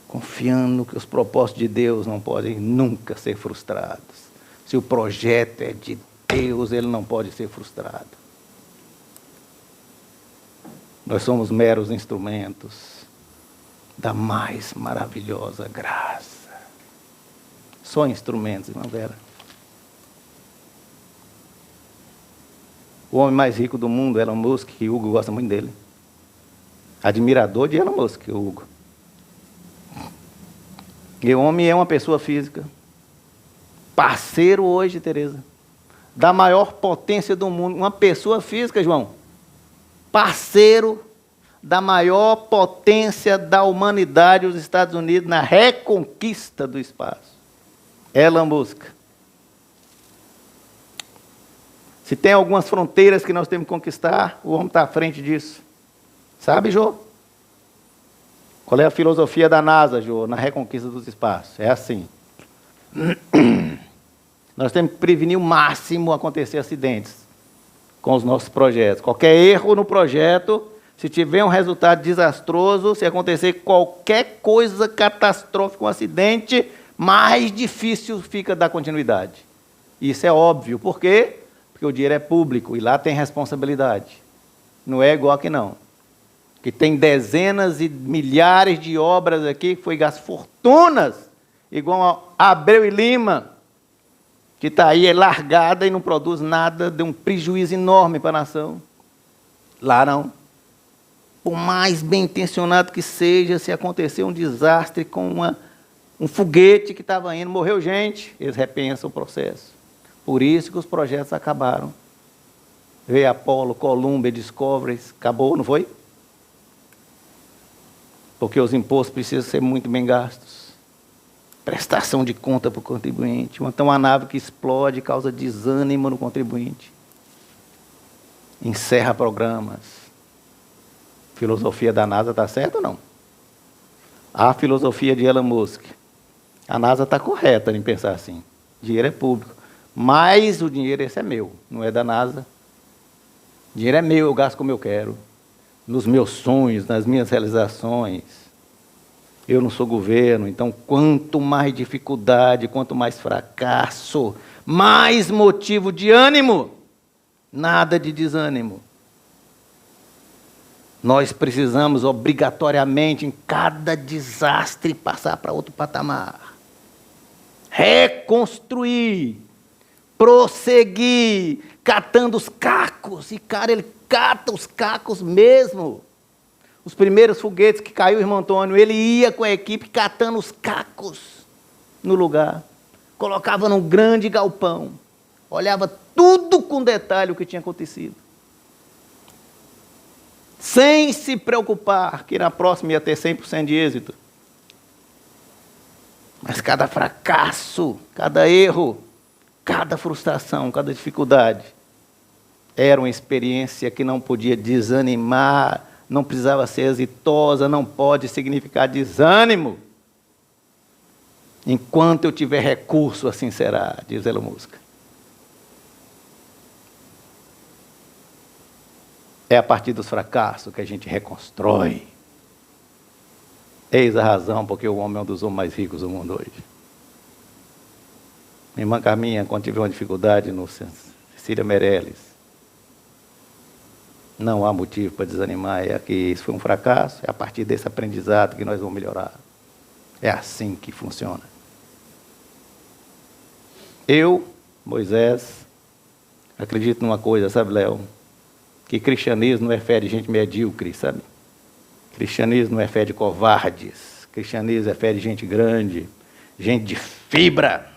Confiando que os propósitos de Deus não podem nunca ser frustrados. Se o projeto é de Deus, ele não pode ser frustrado. Nós somos meros instrumentos da mais maravilhosa graça. Só instrumentos, irmã Vera. O homem mais rico do mundo, Elon Musk, que Hugo gosta muito dele. Admirador de Elon Musk, o Hugo. E o homem é uma pessoa física. Parceiro hoje, Tereza, da maior potência do mundo. Uma pessoa física, João. Parceiro da maior potência da humanidade, os Estados Unidos, na reconquista do espaço. Elon Musk. Se tem algumas fronteiras que nós temos que conquistar, o homem está à frente disso. Sabe, Jô? Qual é a filosofia da NASA, Jô, na reconquista dos espaços? É assim. Nós temos que prevenir o máximo acontecer acidentes com os nossos projetos. Qualquer erro no projeto, se tiver um resultado desastroso, se acontecer qualquer coisa catastrófica, um acidente, mais difícil fica dar continuidade. Isso é óbvio. Por quê? Porque o dinheiro é público e lá tem responsabilidade. Não é igual aqui não. Que tem dezenas e milhares de obras aqui que foi gasto fortunas, igual a Abreu e Lima, que está aí largada e não produz nada, deu um prejuízo enorme para a nação. Lá não. Por mais bem intencionado que seja, se acontecer um desastre com um foguete que estava indo, morreu gente, eles repensam o processo. Por isso que os projetos acabaram. Veio Apollo, Columbia, Discovery, acabou, não foi? Porque os impostos precisam ser muito bem gastos. Prestação de conta para o contribuinte. Então, uma nave que explode causa desânimo no contribuinte. Encerra programas. Filosofia da NASA está certa ou não? A filosofia de Elon Musk. A NASA está correta em pensar assim. Dinheiro é público. Mas o dinheiro esse é meu, não é da NASA. O dinheiro é meu, eu gasto como eu quero. Nos meus sonhos, nas minhas realizações. Eu não sou governo, então quanto mais dificuldade, quanto mais fracasso, mais motivo de ânimo. Nada de desânimo. Nós precisamos obrigatoriamente, em cada desastre, passar para outro patamar. Reconstruir, prosseguir, catando os cacos. E, cara, ele cata os cacos mesmo. Os primeiros foguetes que caiu o irmão Antônio, ele ia com a equipe catando os cacos no lugar. Colocava num grande galpão. Olhava tudo com detalhe o que tinha acontecido. Sem se preocupar que na próxima ia ter 100% de êxito. Mas cada fracasso, cada erro, cada frustração, cada dificuldade, era uma experiência que não podia desanimar, não precisava ser exitosa, não pode significar desânimo. Enquanto eu tiver recurso, assim será, diz Elon Musk. É a partir dos fracassos que a gente reconstrói. Eis a razão porque o homem é um dos homens mais ricos do mundo hoje. Minha irmã Carminha, quando tiver uma dificuldade no Cecília Meirelles, não há motivo para desanimar, é que isso foi um fracasso, é a partir desse aprendizado que nós vamos melhorar. É assim que funciona. Eu, Moisés, acredito numa coisa, sabe, Léo? Que cristianismo não é fé de gente medíocre, sabe? Cristianismo não é fé de covardes. Cristianismo é fé de gente grande, gente de fibra.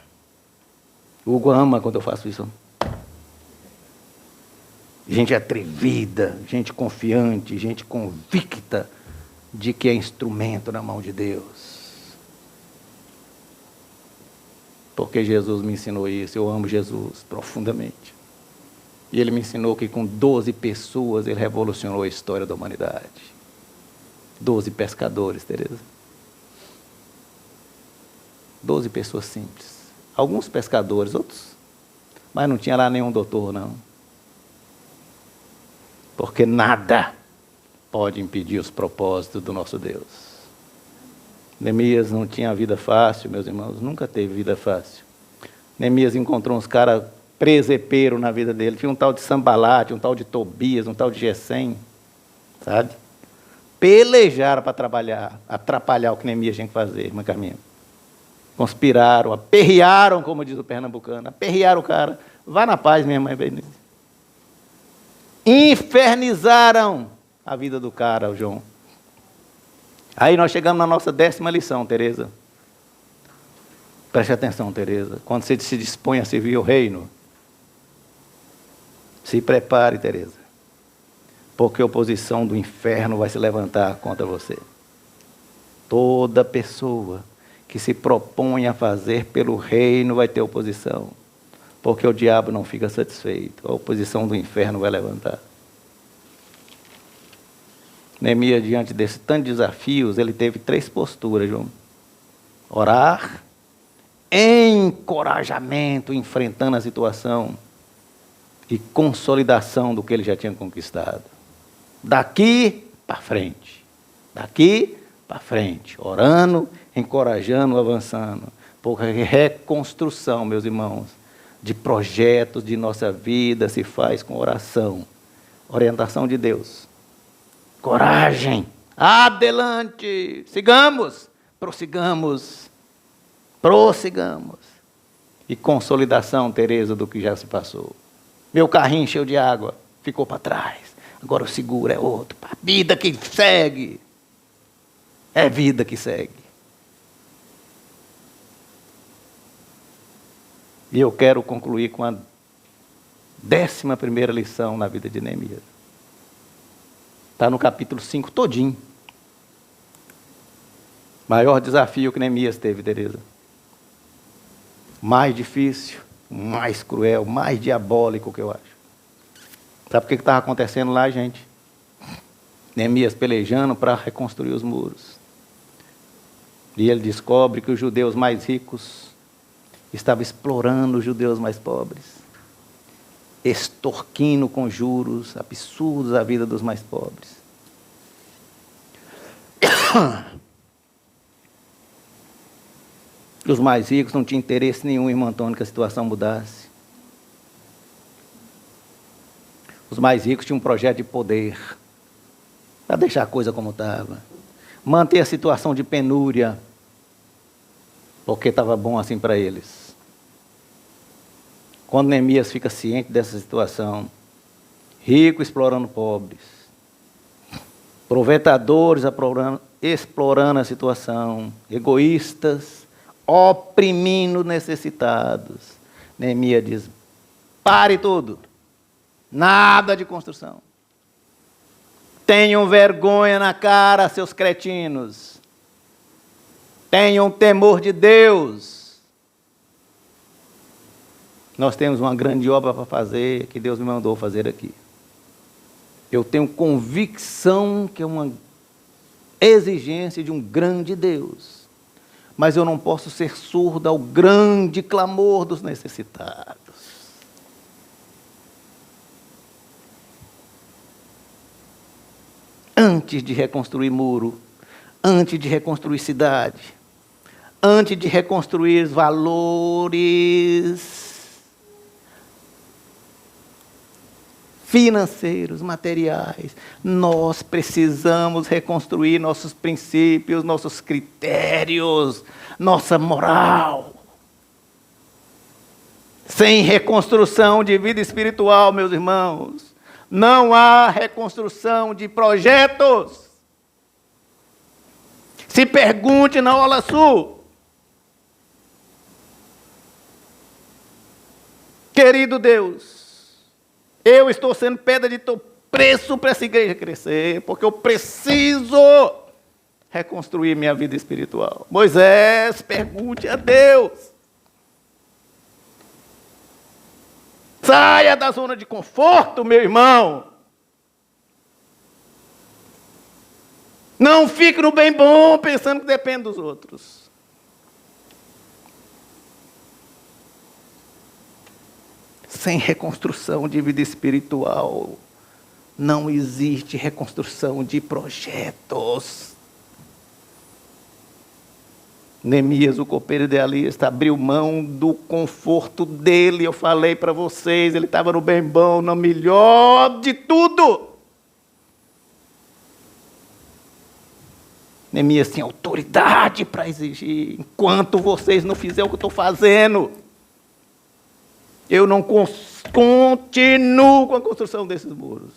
O Hugo ama quando eu faço isso. Gente atrevida, gente confiante, gente convicta de que é instrumento na mão de Deus. Porque Jesus me ensinou isso, eu amo Jesus profundamente. E ele me ensinou que com 12 pessoas ele revolucionou a história da humanidade. 12 pescadores, Tereza. 12 pessoas simples. Alguns pescadores, outros. Mas não tinha lá nenhum doutor, não. Porque nada pode impedir os propósitos do nosso Deus. Neemias não tinha vida fácil, meus irmãos, nunca teve vida fácil. Neemias encontrou uns caras presepeiros na vida dele. Tinha um tal de Sambalate, um tal de Tobias, um tal de Gesem, sabe? Pelejaram para trabalhar, atrapalhar o que Neemias tinha que fazer, irmã Carminha. Conspiraram, aperrearam, como diz o pernambucano, aperrearam o cara. Vá na paz, minha mãe. Infernizaram a vida do cara, o João. Aí nós chegamos na nossa 10ª lição, Tereza. Preste atenção, Tereza. Quando você se dispõe a servir o reino, se prepare, Tereza. Porque a oposição do inferno vai se levantar contra você. Toda pessoa que se propõe a fazer pelo reino vai ter oposição. Porque o diabo não fica satisfeito. A oposição do inferno vai levantar. Neemias, diante desse tanto de desafios, ele teve 3 posturas, João. Orar, encorajamento, enfrentando a situação e consolidação do que ele já tinha conquistado. Daqui para frente, orando, encorajando, avançando. Porque reconstrução, meus irmãos, de projetos de nossa vida se faz com oração, orientação de Deus. Coragem, adelante, sigamos, prossigamos. E consolidação, Tereza, do que já se passou. Meu carrinho encheu de água, ficou para trás. Agora o seguro é outro. A vida que segue. É vida que segue. E eu quero concluir com a 11ª lição na vida de Neemias. Está no capítulo 5 todinho. Maior desafio que Neemias teve, Tereza. Mais difícil, mais cruel, mais diabólico que eu acho. Sabe o que estava acontecendo lá, gente? Neemias pelejando para reconstruir os muros. E ele descobre que os judeus mais ricos estavam explorando os judeus mais pobres, extorquindo com juros absurdos a vida dos mais pobres. Os mais ricos não tinham interesse nenhum, irmão Antônio, que a situação mudasse. Os mais ricos tinham um projeto de poder, para deixar a coisa como estava. Manter a situação de penúria, porque estava bom assim para eles. Quando Neemias fica ciente dessa situação, rico explorando pobres, aproveitadores explorando a situação, egoístas, oprimindo necessitados. Neemias diz: pare tudo, nada de construção. Tenham vergonha na cara, seus cretinos. Tenham temor de Deus. Nós temos uma grande obra para fazer, que Deus me mandou fazer aqui. Eu tenho convicção que é uma exigência de um grande Deus. Mas eu não posso ser surdo ao grande clamor dos necessitados. Antes de reconstruir muro, antes de reconstruir cidade, antes de reconstruir valores financeiros, materiais, nós precisamos reconstruir nossos princípios, nossos critérios, nossa moral. Sem reconstrução de vida espiritual, meus irmãos, não há reconstrução de projetos. Se pergunte na Ola Sul. Querido Deus, eu estou sendo pedra de tropeço para essa igreja crescer, porque eu preciso reconstruir minha vida espiritual. Moisés, pergunte a Deus. Saia da zona de conforto, meu irmão. Não fique no bem bom pensando que depende dos outros. Sem reconstrução de vida espiritual, não existe reconstrução de projetos. Neemias, o copeiro idealista, abriu mão do conforto dele. Eu falei para vocês, ele estava no bem bom, no melhor de tudo. Neemias tinha autoridade para exigir. Enquanto vocês não fizerem o que eu estou fazendo, eu não continuo com a construção desses muros.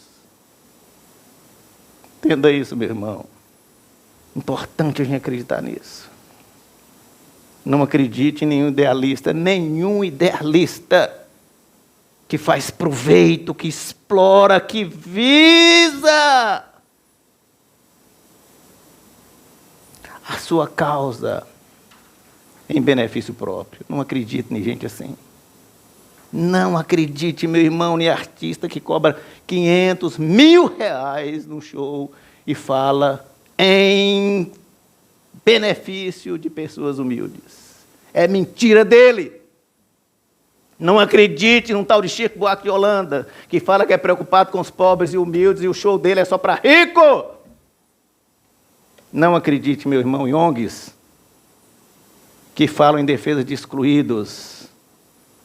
Entenda isso, meu irmão. Importante a gente acreditar nisso. Não acredite em nenhum idealista que faz proveito, que explora, que visa a sua causa em benefício próprio. Não acredite em gente assim. Não acredite, meu irmão, em artista que cobra 500, R$1.000 no show e fala em benefício de pessoas humildes. É mentira dele. Não acredite num tal de Chico Buarque de Holanda, que fala que é preocupado com os pobres e humildes e o show dele é só para rico. Não acredite, meu irmão, em ONGs que falam em defesa de excluídos,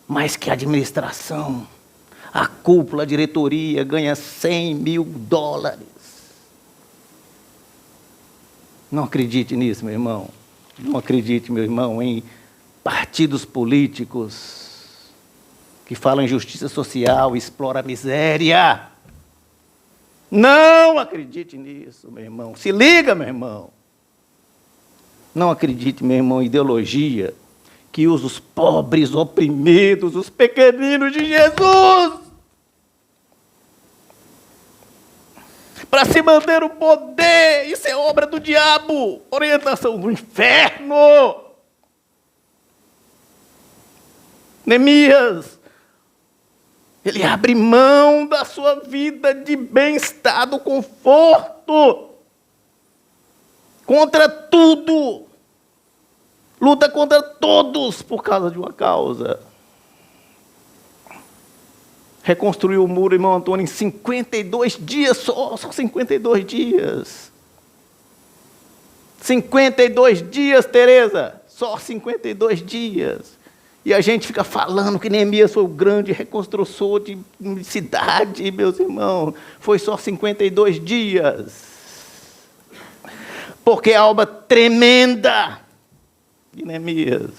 mas que a administração, a cúpula, a diretoria ganha $100 mil. Não acredite nisso, meu irmão. Não acredite, meu irmão, em partidos políticos que falam em justiça social e exploram a miséria. Não acredite nisso, meu irmão. Se liga, meu irmão. Não acredite, meu irmão, em ideologia que usa os pobres, oprimidos, os pequeninos de Jesus para se manter no poder. Isso é obra do diabo, orientação do inferno. Neemias, ele abre mão da sua vida de bem-estar, do conforto, contra tudo, luta contra todos por causa de uma causa. Reconstruiu o muro, irmão Antônio, em 52 dias só 52 dias. 52 dias, Tereza, só 52 dias. E a gente fica falando que Neemias foi o grande reconstrutor de cidade, meus irmãos. Foi só 52 dias. Porque a obra tremenda de Neemias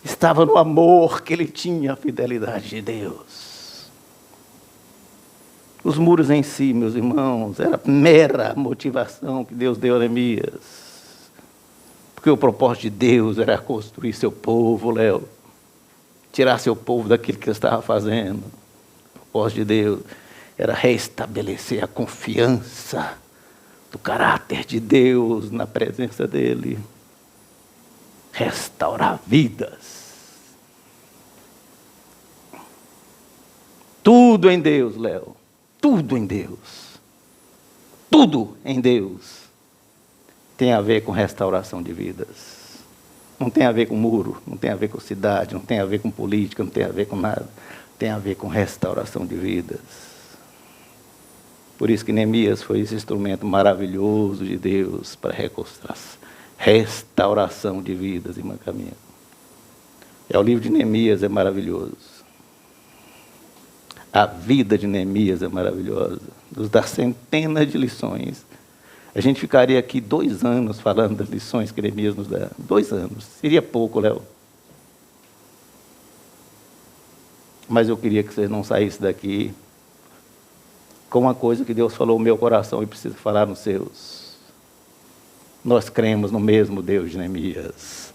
estava no amor que ele tinha, a fidelidade de Deus. Os muros em si, meus irmãos, era mera motivação que Deus deu a Neemias. Porque o propósito de Deus era construir seu povo, Léo. Tirar seu povo daquilo que ele estava fazendo. O propósito de Deus era restabelecer a confiança do caráter de Deus na presença dele. Restaurar vidas. Tudo em Deus, Léo. Tudo em Deus. Tudo em Deus tem a ver com restauração de vidas. Não tem a ver com muro, não tem a ver com cidade, não tem a ver com política, não tem a ver com nada. Tem a ver com restauração de vidas. Por isso que Neemias foi esse instrumento maravilhoso de Deus para restauração de vidas, irmã Caminha. O livro de Neemias é maravilhoso. A vida de Neemias é maravilhosa. Nos dá centenas de lições. A gente ficaria aqui 2 anos falando das lições que Neemias nos dá. 2 anos. Seria pouco, Léo. Mas eu queria que vocês não saíssem daqui com uma coisa que Deus falou no meu coração e precisa falar nos seus. Nós cremos no mesmo Deus de Neemias.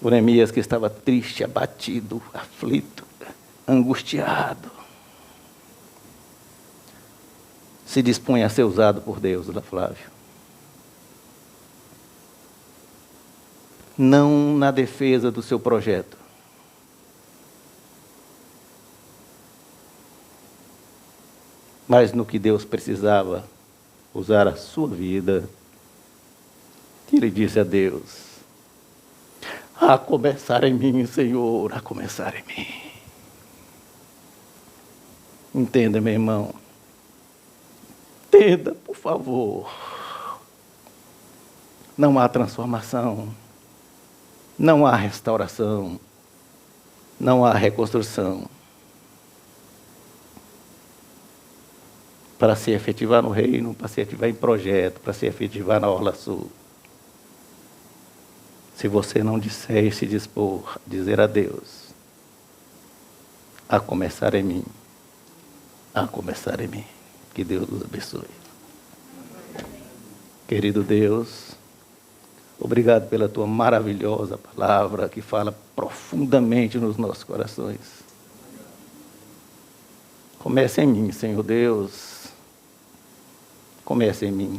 O Neemias que estava triste, abatido, aflito, angustiado, se dispunha a ser usado por Deus, Dona Flávia. Não na defesa do seu projeto, mas no que Deus precisava usar a sua vida. Ele disse a Deus: a começar em mim, Senhor, a começar em mim. Entenda, meu irmão. Entenda, por favor. Não há transformação, não há restauração, não há reconstrução para se efetivar no reino, para se efetivar em projeto, para se efetivar na Orla Sul. Se você não disser e se dispor a dizer a Deus: a começar em mim, a começar em mim. Que Deus nos abençoe. Querido Deus, obrigado pela tua maravilhosa palavra que fala profundamente nos nossos corações. Comece em mim, Senhor Deus. Comece em mim.